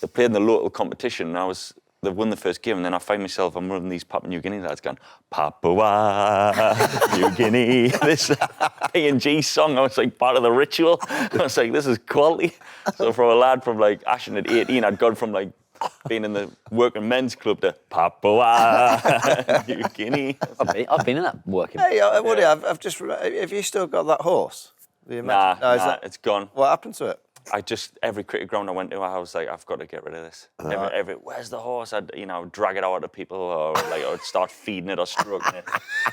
they played in the local competition, and they won the first game, and then I find myself, I'm one of these Papua New Guinea lads going, Papua New Guinea, this P&G song. I was like part of the ritual. I was like, this is quality. So from a lad from like Ashton at 18, I'd gone from like being in the working men's club to Papua New Guinea. I've been in that working. Hey, Woody, I've just remembered, have you still got that horse? Nah, it's gone. What happened to it? Every cricket ground I went to, I was like, I've got to get rid of this. Where's the horse? I'd drag it out to people, or like I would start feeding it or stroking it,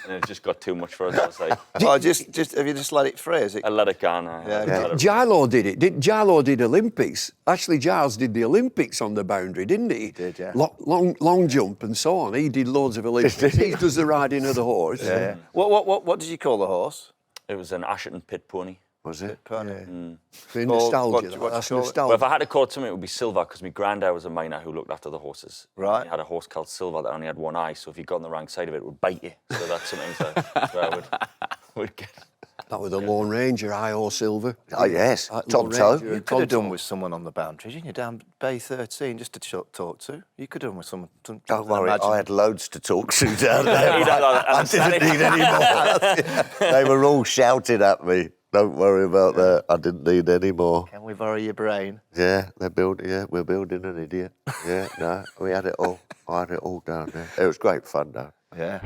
and it just got too much for us. I was like, Well, just have you just let it free? Is it? I let it go now. Yeah. Let it- Gilo did it. Gilo did Olympics. Actually, Giles did the Olympics on the boundary, didn't he? He did, yeah. Long jump and so on. He did loads of Olympics. He does the riding of the horse. Yeah. What did you call the horse? It was an Ashton pit pony. Was it? The What nostalgia. do you That's call it? nostalgia. Well, if I had to call it something, it would be Silver, because my granddad was a miner who looked after the horses. Right. He had a horse called Silver that only had one eye, so if you got on the wrong side of it, it would bite you. So that's sometimes where I would get. That was the Lone Ranger, I.O. Silver. Oh, yes. Lone Top toe. Ranger, You could have done with someone on the boundaries, didn't you? Down Bay 13, just to talk to. You could have done with someone. Don't worry, Imagine. I had loads to talk to down there. I I didn't need any more. They were all shouting at me. Don't worry about that. I didn't need any more. Can we borrow your brain? Yeah, we're building an idiot. Yeah, no, we had it all. I had it all down there. It was great fun, though. Yeah.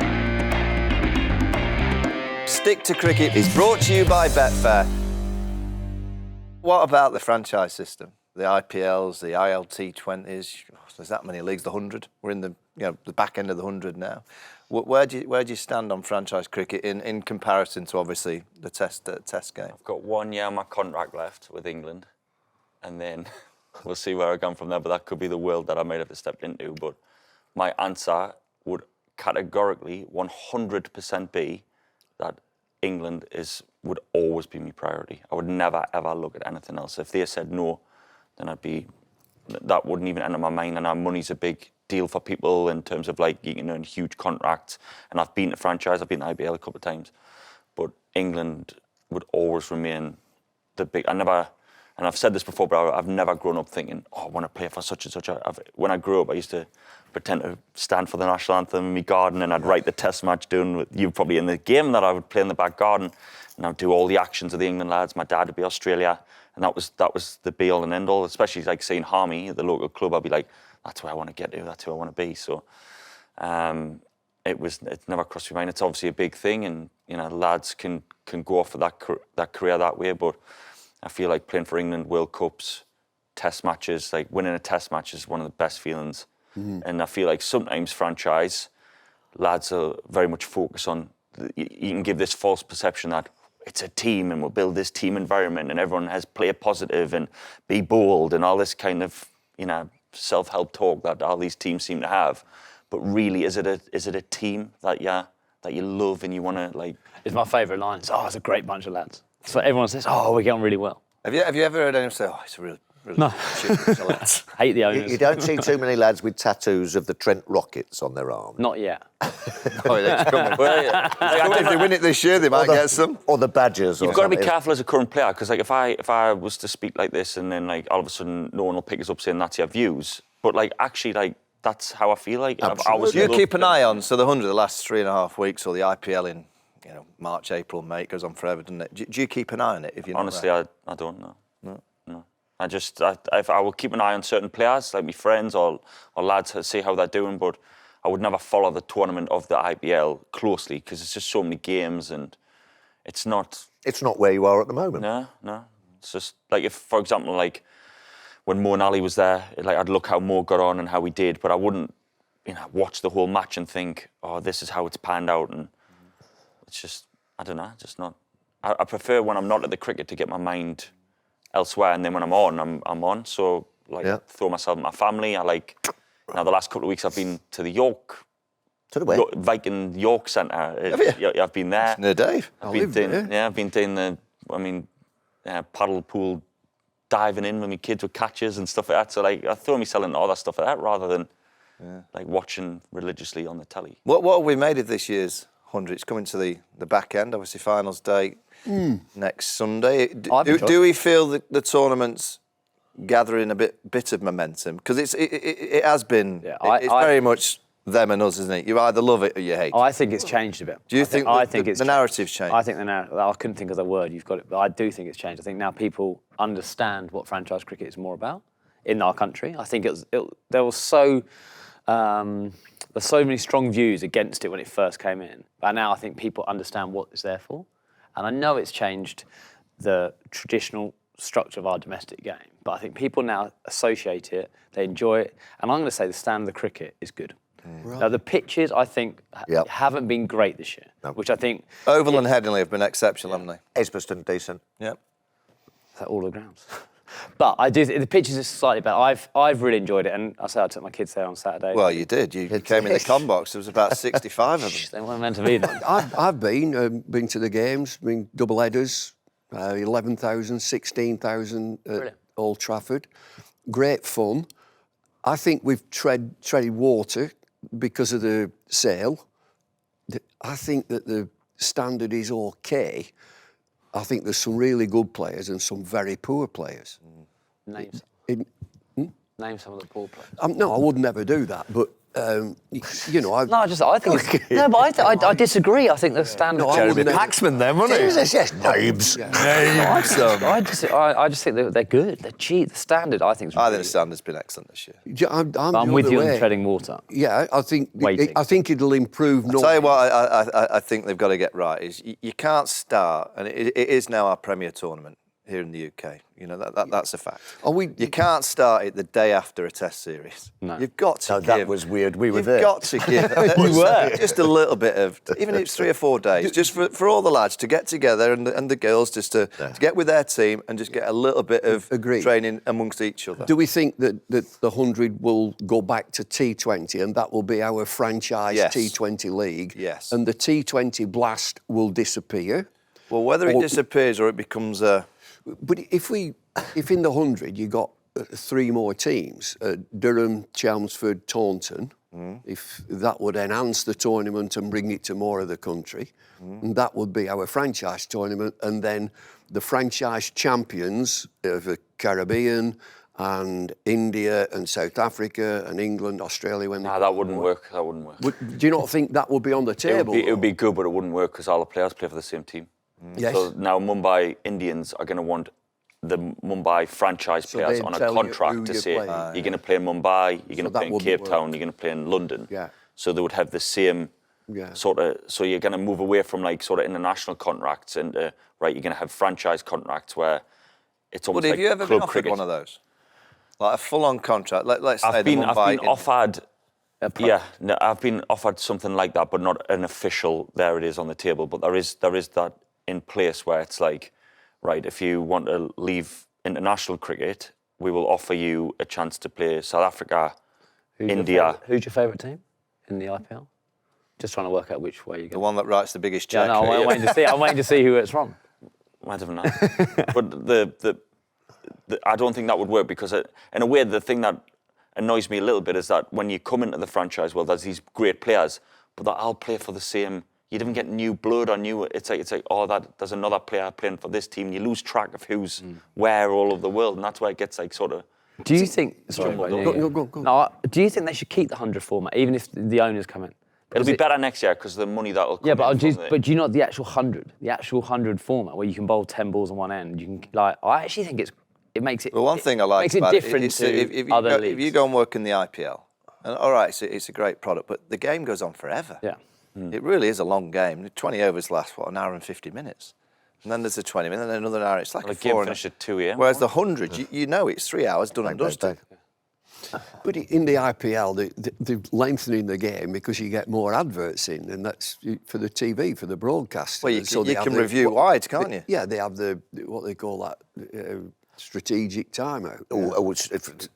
Stick to Cricket is brought to you by Betfair. What about the franchise system? The IPLs, the ILT20s. There's that many leagues. The 100. We're in the back end of the 100 now. Where do you stand on franchise cricket in comparison to obviously the test game? I've got 1 year of my contract left with England, and then we'll see where I come from there. But that could be the world that I might have to step into. But my answer would categorically 100% be that England would always be my priority. I would never ever look at anything else. If they said no, then that wouldn't even enter my mind. And our money's a big deal for people in terms of like you can earn huge contracts. And I've been to franchise, I've been to IBL a couple of times, but England would always remain the big. And I've said this before, but I've never grown up thinking, oh, I want to play for such and such. When I grew up, I used to pretend to stand for the national anthem in my garden, and I'd write the test match doing with you probably in the game that I would play in the back garden, and I'd do all the actions of the England lads. My dad would be Australia, and that was the be all and end all. Especially like seeing Harmy at the local club, I'd be like, that's where I want to get to. That's who I want to be. So It never crossed my mind. It's obviously a big thing, and lads can go off for that career that way. But I feel like playing for England, World Cups, Test matches, like winning a Test match is one of the best feelings. And I feel like sometimes franchise lads are very much focused on. You can give this false perception that it's a team and we'll build this team environment and everyone has play positive and be bold and all this kind of self-help talk that all these teams seem to have. But really, is it a team that you love and you want to like? It's my favourite line. It's a great bunch of lads. So everyone says, we get on really well. Have you ever heard anyone say, it's a really No. shit bunch of lads? Hate the owners. You don't see too many lads with tattoos of the Trent Rockets on their arm. Not yet. Oh, it's coming. If they win it this year, they might get some. Or the Badgers. You've got to be careful as a current player, because like if I was to speak like this and then like all of a sudden no one will pick us up saying that's your views, but like actually like that's how I feel like. You keep an eye on, so the 100 the last 3.5 weeks, or the IPL in March, April, May, it goes on forever, doesn't it? Do you keep an eye on it? If you honestly, I don't know. No. I will keep an eye on certain players, like my friends or lads, to see how they're doing, but I would never follow the tournament of the IPL closely because it's just so many games and it's not... It's not where you are at the moment. No. It's just, like, if, for example, like, when Mo and Ali was there, like, I'd look how Mo got on and how he did, but I wouldn't, watch the whole match and think, this is how it's panned out, and it's just, I don't know, just not... I prefer when I'm not at the cricket to get my mind elsewhere, and then when I'm on, I'm on. So, like, throw myself in my family. I like... Now, the last couple of weeks, I've been to the York... To the where? Viking York Centre. Have you? I've been there. Near Dave. I've been doing the... paddle pool diving in with my kids with catches and stuff like that. So, like, I throw myself into all that stuff like that rather than, like, watching religiously on the telly. What have we made of this year's 100? It's coming to the back end, obviously, finals day next Sunday. Do we feel that the tournament's gathering a bit of momentum? Because it has been... it's very much them and us, isn't it? You either love it or you hate it. I think it's changed a bit. Do you think the narrative's changed? I think the narrative... I couldn't think of the word, you've got it, but I do think it's changed. I think now people understand what franchise cricket is more about in our country. I think there was so... there's so many strong views against it when it first came in. But now I think people understand what it's there for. And I know it's changed the traditional structure of our domestic game, but I think people now associate it, they enjoy it, and I'm going to say the standard of the cricket is good. Right. Now, the pitches, I think, haven't been great this year, which I think... Oval and Headingley have been exceptional, haven't they? Edgbaston, decent. Yep. All the grounds. But I do think the pitches are slightly better. I've really enjoyed it, and I took my kids there on Saturday. Well, you did. You came in the com box. There was about 65 of them. They weren't meant to be there. I've been to the games, been double headers, 11,000, 16,000 at Old Trafford. Great fun. I think we've treaded water because of the sale. I think that the standard is okay. I think there's some really good players and some very poor players. Name some of the poor players. No, I would never do that, but I disagree. I think the standard... No, Jeremy Paxman then, wasn't he? Yes, names. I just think they're good. They're cheap. The standard, I think, is I think the standard's been excellent this year. I'm with you on treading water. Yeah, I think it'll improve. I'll tell you what I think they've got to get right is you can't start, and it is now our premier tournament here in the UK. That's a fact. You can't start it the day after a test series. No. You've got to give... that was weird. We were there. You've got to give... We were. Just a little bit of... Even if it's 3 or 4 days, just for all the lads to get together and the girls just to get with their team and just get a little bit of training amongst each other. Do we think that the 100 will go back to T20 and that will be our franchise T20 league? Yes. And the T20 blast will disappear? Well, whether it disappears or it becomes a... But if in the 100 you got 3 more teams, Durham, Chelmsford, Taunton, if that would enhance the tournament and bring it to more of the country, and that would be our franchise tournament, and then the franchise champions of the Caribbean and India and South Africa and England, Australia... that wouldn't work. That wouldn't work. Do you not think that would be on the table? It would be good, but it wouldn't work because all the players play for the same team. Yes. So now Mumbai Indians are going to want the Mumbai franchise players on a contract to say you're going to play in Mumbai, you're going to play in Cape Town, you're going to play in London. Yeah. so they would have the same sort of. So you're going to move away from like sort of international contracts and right, you're going to have franchise contracts where it's almost Woody, like have you ever been club offered cricket. one of those? Like a full-on contract? Let's say I've been Mumbai offered. No, I've been offered something like that, but not an official. There it is on the table. But there is that in place where it's like, right, if you want to leave international cricket, we will offer you a chance to play South Africa, India. Who's your favourite team in the IPL? Just trying to work out which way you're The going. one that writes the biggest check. Yeah, no, I'm waiting to see. I'm waiting to see who it's from. I don't know. But I don't think that would work because, in a way, the thing that annoys me a little bit is that when you come into the franchise world, there's these great players, but that I'll play for the same. You don't get new blood or new. It's like there's another player playing for this team. You lose track of who's where all over the world, and that's where it gets like sort of. Do you think? Sorry, Go. No, do you think they should keep the 100 format, even if the owners come in? It'll be better next year because the money that'll come. Yeah, but in do you know the actual 100 format where you can bowl 10 balls on one end? You can I actually think it makes it. Well, one thing I like makes it about different is to if other if leagues. you go and work in the IPL, and all right, it's a great product, but the game goes on forever. Yeah. It really is a long game. 20 overs last, an hour and 50 minutes. And then there's a 20 minutes, and then another hour. It's like The a game 4 finished at 2 a.m. Whereas the 100, you know it's 3 hours done and dusted. But in the IPL, they're lengthening the game because you get more adverts in, and that's for the TV, for the broadcast. Well, you can review wides, can't you? Yeah, they have what they call that strategic timeout.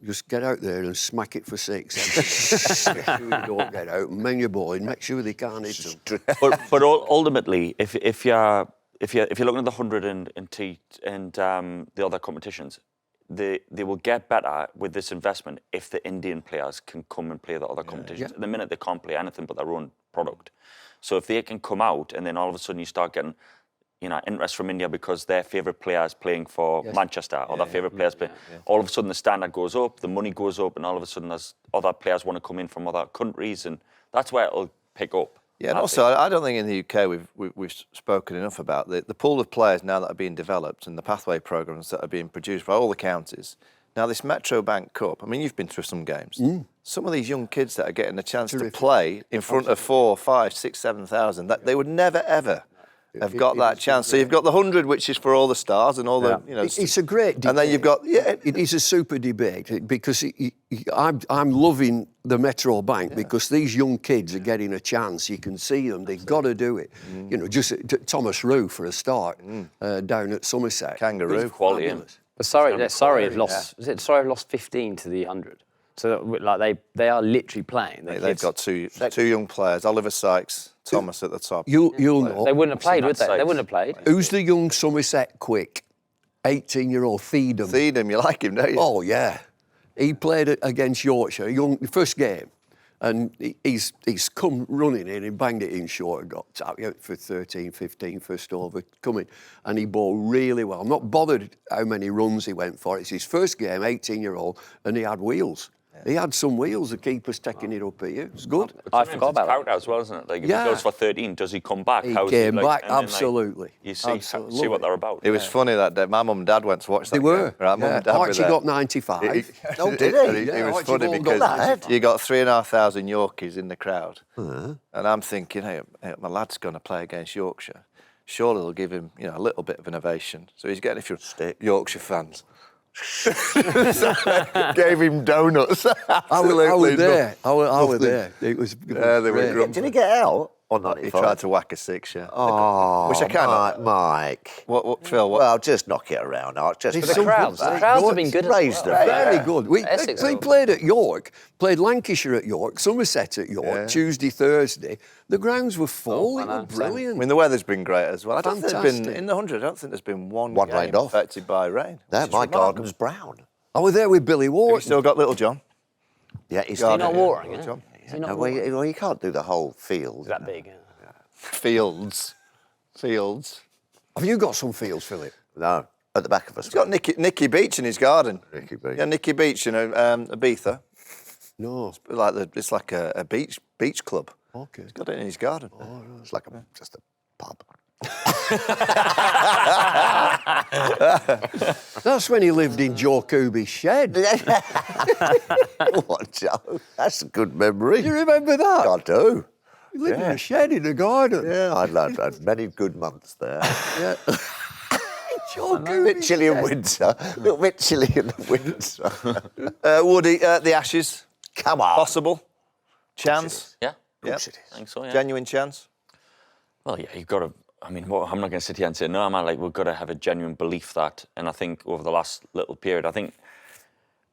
Just get out there and smack it for 6. Make sure you don't get out, and when you're bowling, make sure they can't hit them. but ultimately, if you're looking at the 100 and the other competitions, they will get better with this investment if the Indian players can come and play the other competitions. At the minute, they can't play anything but their own product. So if they can come out and then all of a sudden you start getting, interest from India because their favourite player is playing for Manchester or their favourite players playing, all of a sudden the standard goes up, the money goes up, and all of a sudden there's other players want to come in from other countries, and that's where it'll pick up. Yeah, and also, I don't think in the UK we've spoken enough about the pool of players now that are being developed and the pathway programmes that are being produced by all the counties. Now, this Metro Bank Cup, I mean, you've been through some games. Some of these young kids that are getting a chance to play in front of 4, 5, 6, 7,000, that they would never, ever have got that chance. So you've got the 100, which is for all the stars and all the, It's a great debate. And then you've got, It is a super debate because I'm loving the Metro Bank because these young kids are getting a chance. You can see them. They've got to do it. Just Thomas Roux for a start down at Somerset. Kangaroo. Quality. But Surrey have lost. Was it Surrey have lost 15 to the 100? So like they are literally playing. They've got two young players, Oliver Sykes, Thomas at the top. You'll know. They wouldn't have played, would they? They wouldn't have played. Who's the young Somerset quick? 18-year-old Feedham. Feedham, you like him, don't you? Oh, yeah. He played against Yorkshire, first game, and he's come running in, he banged it in short, got out for 13, 15 first over, coming, and he bowled really well. I'm not bothered how many runs he went for. It's his first game, 18-year-old, and he had wheels. He had some wheels, the keeper's taking it up at you. It's good. I forgot about Out that. as well, isn't it? Like if he goes for 13, does he come back? He How's came like, back, and then, like, absolutely. you see Absolutely. what they're about. It was funny that day. My mum and dad went to watch that They were. game. Right, Mum and Dad were Archie there. got 95. Oh, did he? It Yeah, was Archie funny Vaughan because got that. you got 3,500 Yorkies in the crowd. And I'm thinking, hey, my lad's going to play against Yorkshire. Surely they'll give him, a little bit of an ovation. So he's getting a few Yorkshire fans. Gave him donuts. I was there. I was there. It was Yeah, they were great. grumpy. Did he get out on He 95? tried to whack a 6, yeah. Oh, Which I cannot. Mike. What, Phil? What? Well, just knock it around. Just It's The some crowds good- have been good. Raise as the well. bar. Very good. Essex They are- played at York, played Lancashire at York, Somerset at York, Tuesday, Thursday. The grounds were full. It was brilliant. I mean, the weather's been great as well. I don't think there's been, Fantastic. in the 100, I don't think there's been one One game rained off. affected by rain. No, which is my remarkable. garden's brown. I was there with Billy Have you Wharton. still got Little John? Yeah, he's You're still not watering, Little yeah? John. Is he not No, watering? well, you can't do the whole field. Is that big? Fields. Have you got some fields, Philip? No, at the back of us. He's got Nicky Beach in his garden. Nicky Beach. Yeah, Nicky Beach, Ibiza. No. It's like a beach club. Okay. He's got it in his garden. It's like just a pub. That's when he lived in Joe Kubi's shed. What, Joe? That's a good memory. Do you remember that? I do. He lived in Yeah. a shed in a garden. Yeah, I'd had many good months there. Yeah. Joe A bit Kubi's chilly in shed. winter. A little bit chilly in the winter. Woody, the Ashes, Come on. possible? Chance? Yeah, Yep. I think so, yeah. Genuine chance? Well, yeah, you've got to. I mean, I'm not going to sit here and say no. Like, we've got to have a genuine belief that. And I think over the last little period, I think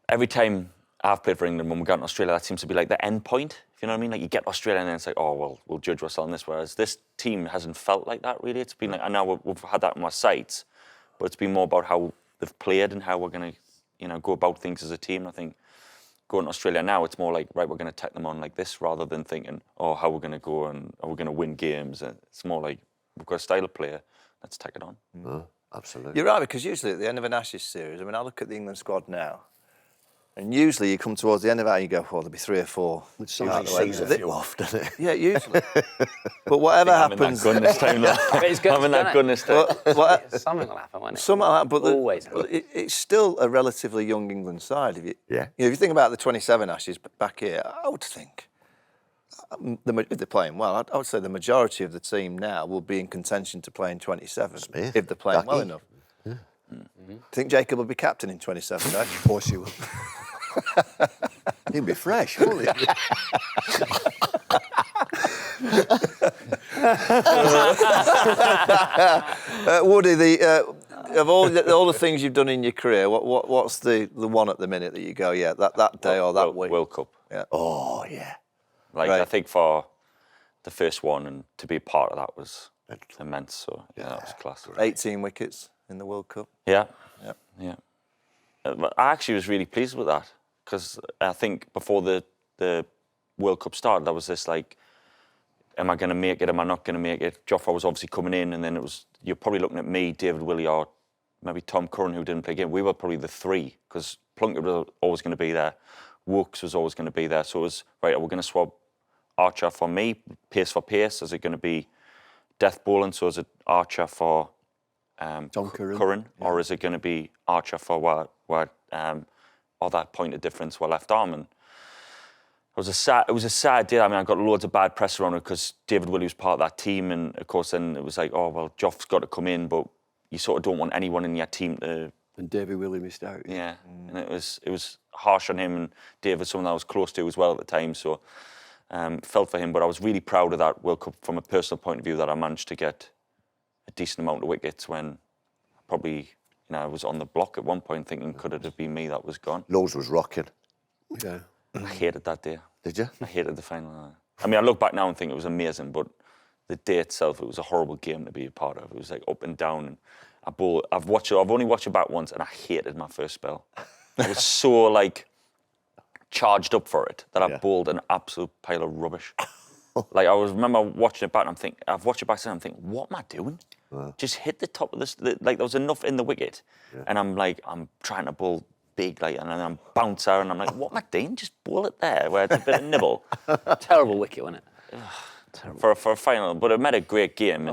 every time I've played for England when we got in Australia, that seems to be like the end point. If you know what I mean? Like, you get Australia and then it's like, oh well, we'll judge ourselves on this. Whereas this team hasn't felt like that really. It's been like, I know we've had that in our sights, but it's been more about how they've played and how we're going to, go about things as a team. I think going to Australia now, it's more like, right, we're going to take them on like this rather than thinking, oh, how we're going to go and are we going to win games. It's more like, we've got a style of player, let's take it on. No, absolutely. You're right, because usually at the end of an Ashes series, I mean, I look at the England squad now, and usually you come towards the end of that and you go, well, there'll be 3 or 4. Usually sees a few off, doesn't it? Yeah, usually. But whatever happens... Having that gun this time, though. But it's good, Having that isn't gun it? this time. Something will happen, won't it? Some like that, but Always. it's still a relatively young England side. If you, Yeah. if you think about the 27 Ashes back here, I would think, if they're playing well, I would say the majority of the team now will be in contention to play in 27 Smith, if they're playing well Ducky. enough. Yeah. Do you think Jacob will be captain in 27, Dave? Of course he will. He'll be fresh, won't he? Woody, of all the things you've done in your career, what's the one at the minute that you go, yeah, that day or that week? World Cup. Yeah. Oh, yeah. Like, Right. I think for the first one and to be a part of that was immense. So, yeah, that was class. 18 wickets in the World Cup. Yeah. Yep. Yeah. But I actually was really pleased with that because I think before the World Cup started, there was this like, am I going to make it? Am I not going to make it? Jofra was obviously coming in, and then it was, you're probably looking at me, David Willey, or maybe Tom Curran, who didn't play again. We were probably the 3 because Plunkett was always going to be there. Wooks was always going to be there. So it was, right, are we going to swap Archer for me, pace for pace? Is it going to be death bowling? So is it Archer for Tom Curran, or is it going to be Archer for what or that point of difference were left arm? And it was a sad day. I mean, I got loads of bad press around it because David Willey was part of that team, and of course then it was like, oh well, Joff's got to come in, but you sort of don't want anyone in your team to. And David Willey missed out. Yeah, and it was harsh on him, and Dave was someone I was close to as well at the time, so felt for him. But I was really proud of that World Cup from a personal point of view, that I managed to get a decent amount of wickets when probably, I was on the block at one point thinking, could it have been me that was gone? Laws was rocking. Yeah. I hated that day. Did you? I hated the final. I mean, I look back now and think it was amazing, but the day itself, it was a horrible game to be a part of. It was like up and down, and I've only watched it back once, and I hated my first spell. I was so like charged up for it that I bowled an absolute pile of rubbish. Like, I remember watching it back, and I've watched it back and I'm thinking, what am I doing? Just hit the top of this. Like, there was enough in the wicket, and I'm trying to bowl big, like, and then I'm bouncer, and I'm like, what am I doing? Just bowl it there where it's a bit of nibble. Terrible wicket, wasn't it? for a final. But it made a great game,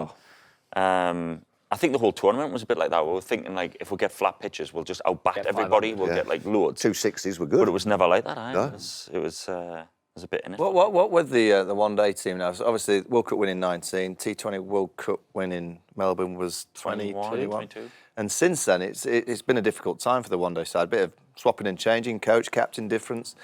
and I think the whole tournament was a bit like that. We were thinking, like, if we get flat pitches, we'll just outbat Get everybody. 500, We'll get like loads. 260s were good. But it was never like that. No. It was a bit in it. What with the one-day team now? So obviously, World Cup win in 19, T20 World Cup win in Melbourne was 21. 22. And since then, it's been a difficult time for the one-day side. Bit of swapping and changing, coach, captain difference.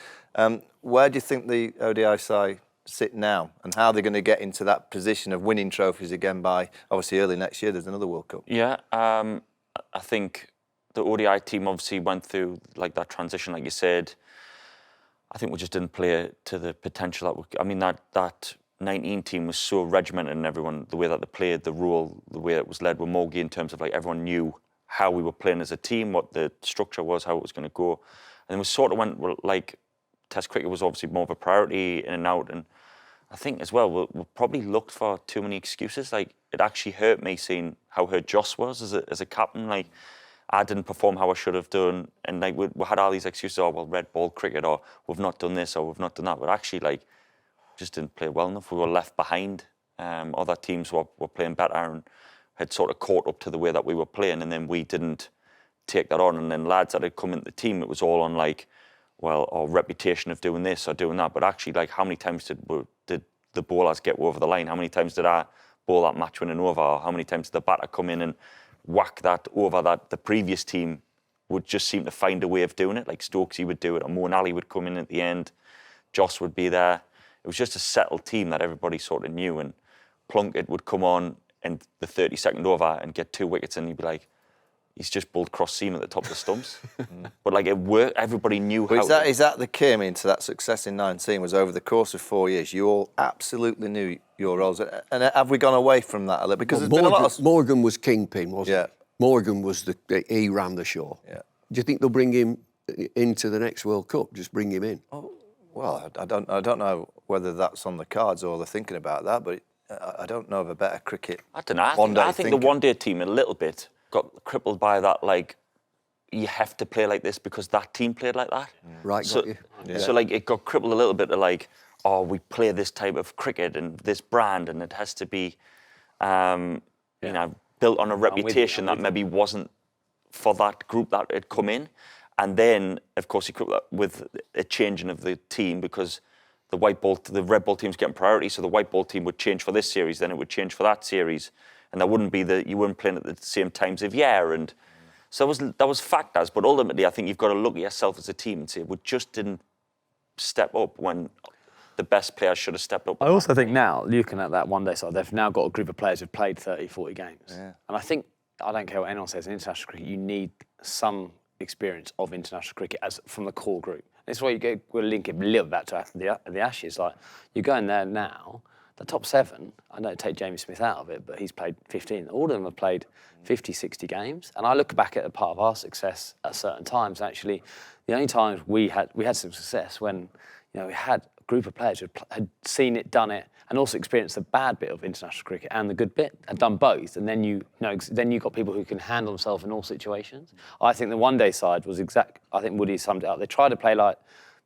Where do you think the ODI side sit now, and how they're going to get into that position of winning trophies again by, obviously, early next year? There's another World Cup. Yeah, I think the ODI team obviously went through like that transition, like you said. I think we just didn't play to the potential that 19 team was so regimented, and everyone, the way that they played, the rule, the way it was led with Mogi, in terms of like everyone knew how we were playing as a team, what the structure was, how it was going to go. And we sort of went, like, Test cricket was obviously more of a priority in and out. And I think as well, we probably looked for too many excuses. Like, it actually hurt me seeing how hurt Joss was as a captain. Like, I didn't perform how I should have done. And like, we had all these excuses, oh, well, red ball cricket, or we've not done this, or we've not done that. But actually, like, just didn't play well enough. We were left behind. Other teams were playing better, and had sort of caught up to the way that we were playing, and then we didn't take that on. And then lads that had come into the team, it was all on like, well, our reputation of doing this or doing that. But actually, like, how many times did the bowlers get over the line? How many times did I bowl that match-winning over? Or how many times did the batter come in and whack that over that the previous team would just seem to find a way of doing it? Like Stokesy would do it, or Moeen Ali would come in at the end. Joss would be there. It was just a settled team that everybody sort of knew. And Plunkett would come on in the 32nd over and get 2 wickets, and you'd be like, he's just bowled cross seam at the top of the stumps. But like, it worked. Everybody knew how. Is that the key? I mean, to that success in 19 was over the course of 4 years, you all absolutely knew your roles. And have we gone away from that a little? Because there's been a lot of... Morgan was kingpin, wasn't Yeah. he? Morgan was he ran the show. Yeah. Do you think they'll bring him into the next World Cup? Just bring him in? Well, I don't know whether that's on the cards or they're thinking about that, but I don't know of a better cricket. I don't know. I think the one-day team a little bit got crippled by that, like, you have to play like this because that team played like that. Right, So, got you. Yeah. so like, it got crippled a little bit to like, oh, we play this type of cricket and this brand, and it has to be, you know, built on a reputation that maybe wasn't for that group that had come in. And then, of course, you cripple that with a changing of the team because the red ball team's getting priority, so the white ball team would change for this series, then it would change for that series, and there wouldn't be you weren't playing at the same times of year, and so that was factors. But ultimately, I think you've got to look at yourself as a team and say we just didn't step up when the best players should have stepped up. I also think now, looking at that one-day side, they've now got a group of players who've played 30, 40 games. Yeah. And I think, I don't care what anyone says, in international cricket, you need some experience of international cricket from the core group. That's why we'll link it a little bit to the Ashes. Like, you go in there now, the top 7, I don't take Jamie Smith out of it, but he's played 15. All of them have played 50, 60 games. And I look back at a part of our success at certain times. Actually, the only times we had some success when, you know, we had a group of players who had seen it, done it, and also experienced the bad bit of international cricket and the good bit, and done both. And then you got people who can handle themselves in all situations. I think the one-day side was I think Woody summed it up. They tried to play like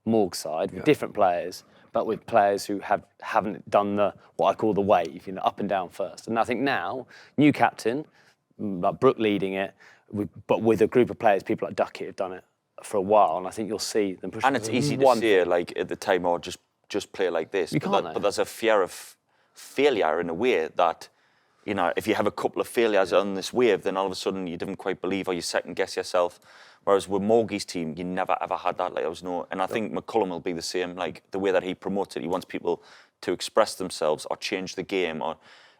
Morg's side with different players, but with players who haven't done what I call the wave, you know, up and down first. And I think now, new captain, like Brooke leading it, but with a group of players, people like Duckett have done it for a while, and I think you'll see them push. And it's easy to say, like, at the time, or just play like this. But there's a fear of failure in a way that, you know, if you have a couple of failures on this wave, then all of a sudden you didn't quite believe or you second guess yourself. Whereas with Morgie's team, you never ever had that. Like, and I think McCullum will be the same. Like, the way that he promotes it, he wants people to express themselves or change the game.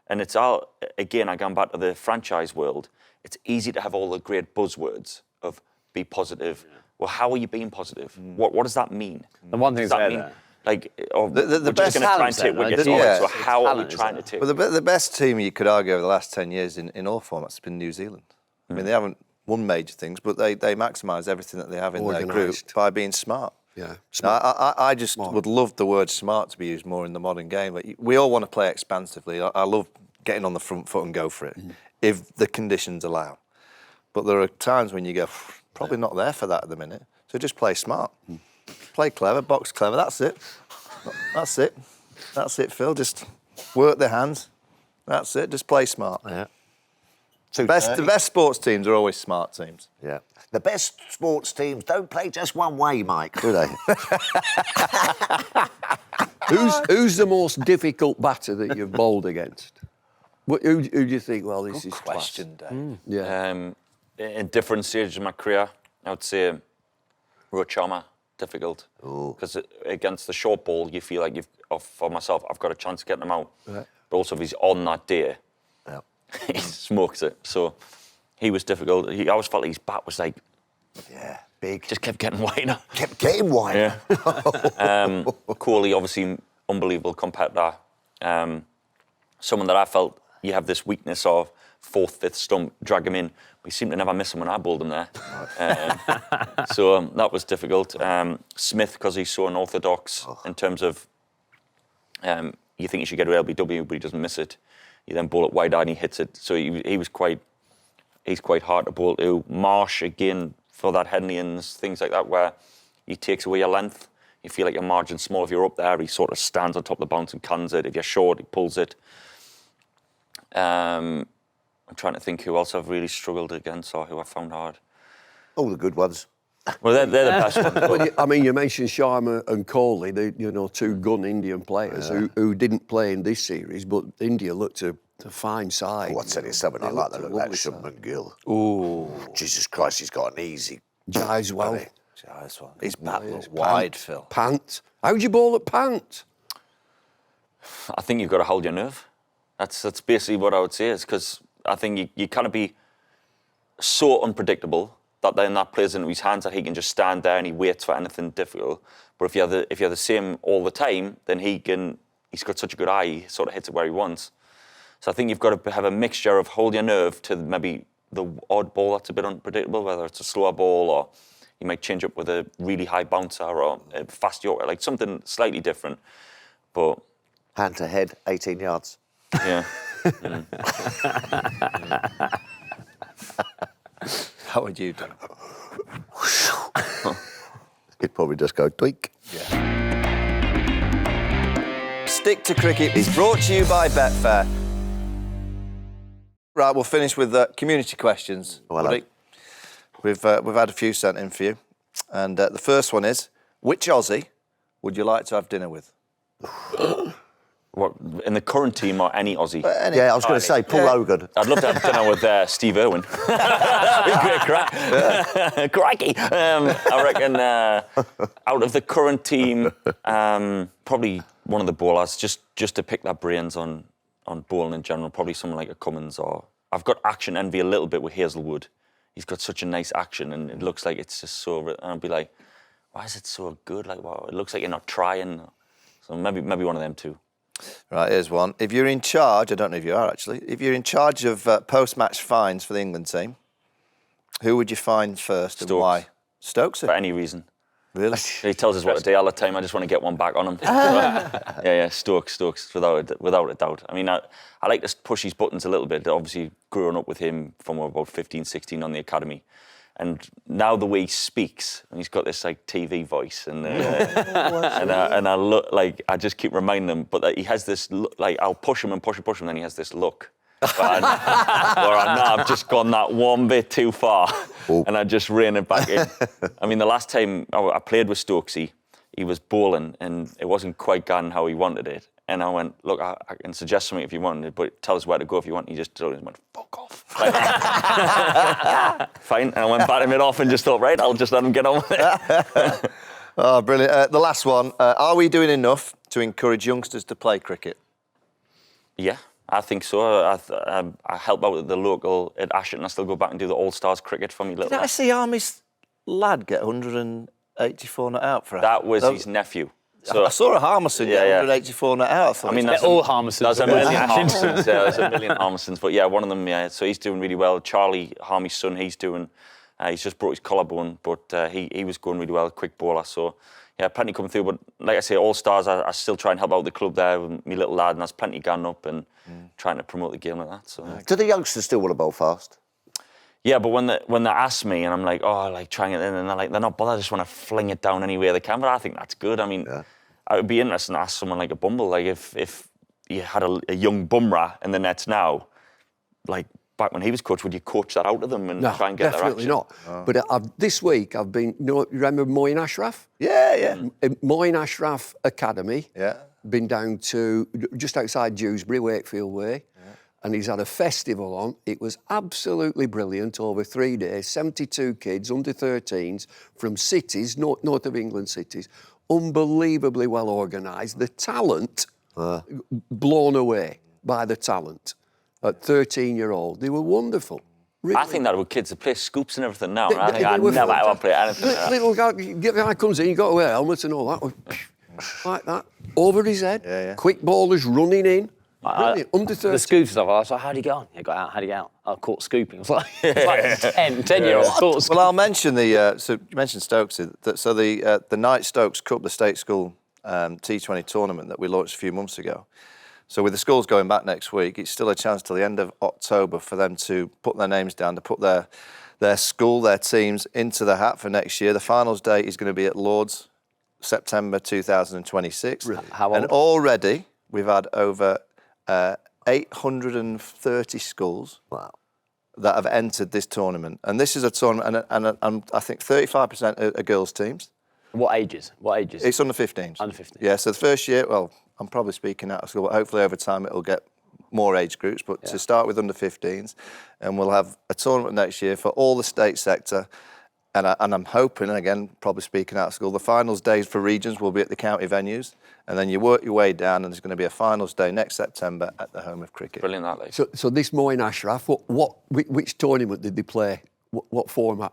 And it's all, again, I go back to the franchise world. It's easy to have all the great buzzwords of be positive. Yeah. Well, how are you being positive? What does that mean? The one thing does that mean? Like, or the best going to try and take wickets. So how are we trying to take? Well, the best team you could argue over the last 10 years in all formats has been New Zealand. I mean, they haven't won major things, but they maximise everything that they have in their group by being smart. Yeah, smart. Now, I just would love the word smart to be used more in the modern game. Like, we all want to play expansively. I love getting on the front foot and go for it, if the conditions allow. But there are times when you go, probably not there for that at the minute. So just play smart. Play clever, box clever, that's it. That's it. That's it, Phil. Just work the hands. That's it. Just play smart. Yeah. The best sports teams are always smart teams. Yeah. The best sports teams don't play just one way, Mike, do they? Who's the most difficult batter that you've bowled against? Who do you think? Well, this is question, Dave. Yeah. In different stages of my career, I would say Rohit Sharma, difficult. Because against the short ball, you feel like for myself, I've got a chance of getting him out. Yeah. But also, if he's on that day, he smokes it. So he was difficult. I always felt like his bat was like, big. Just kept getting wider. Kept getting wider. Yeah. Kohli, obviously, unbelievable competitor. Someone that I felt you have this weakness of 4th, 5th stump, drag him in. We seem to never miss him when I bowled him there. So that was difficult. Smith, because he's so unorthodox in terms of you think you should get to LBW, but he doesn't miss it. You then bowl it wide and he hits it. So he's quite hard to bowl to. Marsh, again, for that Henleyan's, things like that, where he takes away your length. You feel like your margin's small. If you're up there, he sort of stands on top of the bounce and cans it. If you're short, he pulls it. I'm trying to think who else I've really struggled against or who I found hard. All the good ones. Well, they're the best ones. Well, I mean, you mentioned Sharma and Kohli, two gun Indian players who didn't play in this series, but India looked a fine side. Oh, I'd tell you something, I like the look of that Shubman Gill. Ooh. Jesus Christ, he's got an easy... Jaiswal. His bat was wide, Phil. Pant. How'd you bowl at Pant? I think you've got to hold your nerve. That's basically what I would say, is because I think you kind of be so unpredictable that then that plays into his hands that he can just stand there and he waits for anything difficult. But if you're the same all the time, then he's got such a good eye, he sort of hits it where he wants. So I think you've got to have a mixture of hold your nerve to maybe the odd ball that's a bit unpredictable, whether it's a slower ball or you might change up with a really high bouncer or a fast yorker, like something slightly different. But Hand to head, 18 yards. yeah. How would you do? He'd probably just go tweak. Stick to Cricket is brought to you by Betfair. Right, we'll finish with community questions. Oh, hello. buddy. We've had a few sent in for you. And the first one is, which Aussie would you like to have dinner with? What, in the current team or any Aussie? Yeah, I was going to say, Paul Hogan. I'd love to have dinner with Steve Irwin. Great crack. Crikey. I reckon out of the current team, probably one of the bowlers, just to pick their brains on bowling in general, probably someone like a Cummins. Or I've got action envy a little bit with Hazelwood. He's got such a nice action and it looks like it's just so... And I'd be like, why is it so good? Like, wow, it looks like you're not trying. So maybe one of them too. Right, here's one. If you're in charge, I don't know if you are actually, if you're in charge of post-match fines for the England team, who would you fine first and Stokes. why? Stokes? For any reason. Really? He tells us what to do all the time. I just want to get one back on him. Yeah, Stokes, without a doubt. I mean, I like to push his buttons a little bit. Obviously, growing up with him from about 15, 16 on the academy. And now the way he speaks, and he's got this like TV voice, and I look like I just keep reminding him, but he has this look, like I'll push him, then he has this look. Where I know I've just gone that one bit too far, and I just rein it back in. I mean, the last time I played with Stokesy, he was bowling, and it wasn't quite going how he wanted it. And I went, look, I can suggest something if you want, but tell us where to go if you want. He just told me, went, fuck off. Fine. And I went batting it off and just thought, right, I'll just let him get on with it. Oh, brilliant. The last one. Are we doing enough to encourage youngsters to play cricket? Yeah, I think so. I help out at the local at Ashton. I still go back and do the All-Stars cricket for me. Did I see Army's lad get 184 not out for That was his nephew. So I saw a Harmison get 184 not out. I mean, They're all Harmisons. There's a million Harmisons. Yeah, there's a million Harmisons. But yeah, one of them, yeah. So he's doing really well. Charlie, Harmy's son, he's just brought his collarbone, but he was going really well, quick bowler. So yeah, plenty coming through. But like I say, All-Stars, I still try and help out the club there with my little lad, and there's plenty going up and trying to promote the game like that. So. Do the youngsters still want to bowl fast? Yeah, but when they ask me and I'm like, oh, like trying it in, and they're not bothered, I just want to fling it down any way they can. But I think that's good. I mean, it would be interesting to ask someone like a Bumble, like if you had a young Bumrah in the nets now, like back when he was coach, would you coach that out of them and try and get their action? Definitely not. But this week I've been, you remember Moin Ashraf? Yeah. Moin Ashraf Academy. Yeah. Been down to just outside Dewsbury, Wakefield Way. And he's had a festival on. It was absolutely brilliant over 3 days. 72 kids, under 13s, from cities, north of England cities. Unbelievably well organised. The talent, blown away by the talent. At 13-year-old, they were wonderful. Really. I think that with kids, they play scoops and everything now. And I think I'd never ever play anything like that. Little guy comes in, you got to wear helmets and all that. Like that. Over his head. Quick ballers running in. Brilliant. Under 13. The scoop stuff, I was like, how'd he get on? He got out, how'd he get out? I caught scooping. It was like 10-year-old caught scooping. Well, I'll mention so you mentioned Stokes. So the Knight Stokes Cup, the state school T20 tournament that we launched a few months ago. So with the schools going back next week, it's still a chance till the end of October for them to put their names down, to put their school, their teams into the hat for next year. The finals date is going to be at Lord's, September 2026. How old? And already we've had over 830 schools Wow. that have entered this tournament. And this is a tournament, and I think 35% are girls' teams. What ages? What ages? It's under 15s. Under 15. Yeah, so the first year, well, I'm probably speaking out of school, but hopefully over time it'll get more age groups. But to start with under 15s, and we'll have a tournament next year for all the state sector. And I'm hoping, and again, probably speaking out of school, the finals days for regions will be at the county venues. And then you work your way down, and there's going to be a finals day next September at the home of cricket. Brilliant, that, like. So this Moin Ashraf, which tournament did they play? What format?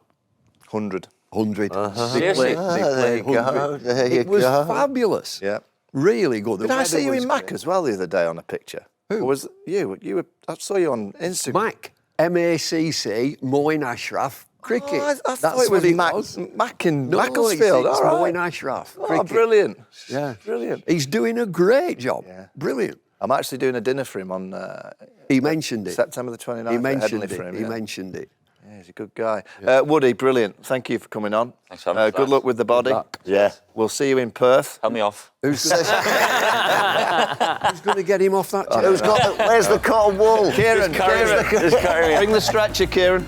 100. 100. Seriously? There you go. There you It was go. fabulous. Yeah. Really good. The Did I weather see you was in Mac great. as well the other day on a picture? Who? Or was you? You were. I saw you on Instagram. Mac. MACC, Moin Ashraf, cricket. Oh, I That's thought it what was Mac in No, Macclesfield. it's All right. Moin Ashraf, Oh, cricket. brilliant. Yeah. Brilliant. He's doing a great job. Yeah. Brilliant. I'm actually doing a dinner for him on He mentioned it. September the 29th. He at mentioned Headingley it. for him, He yeah. mentioned it. Yeah, he's a good guy. Woody, brilliant. Thank you for coming on. Thanks for having me, Good lads. luck with the body. luck. Yeah. We'll see you in Perth. Help me off. Who's going to get him off that chair? Who's got where's the cotton wool? Kieran, Just carry me. bring the stretcher, Kieran.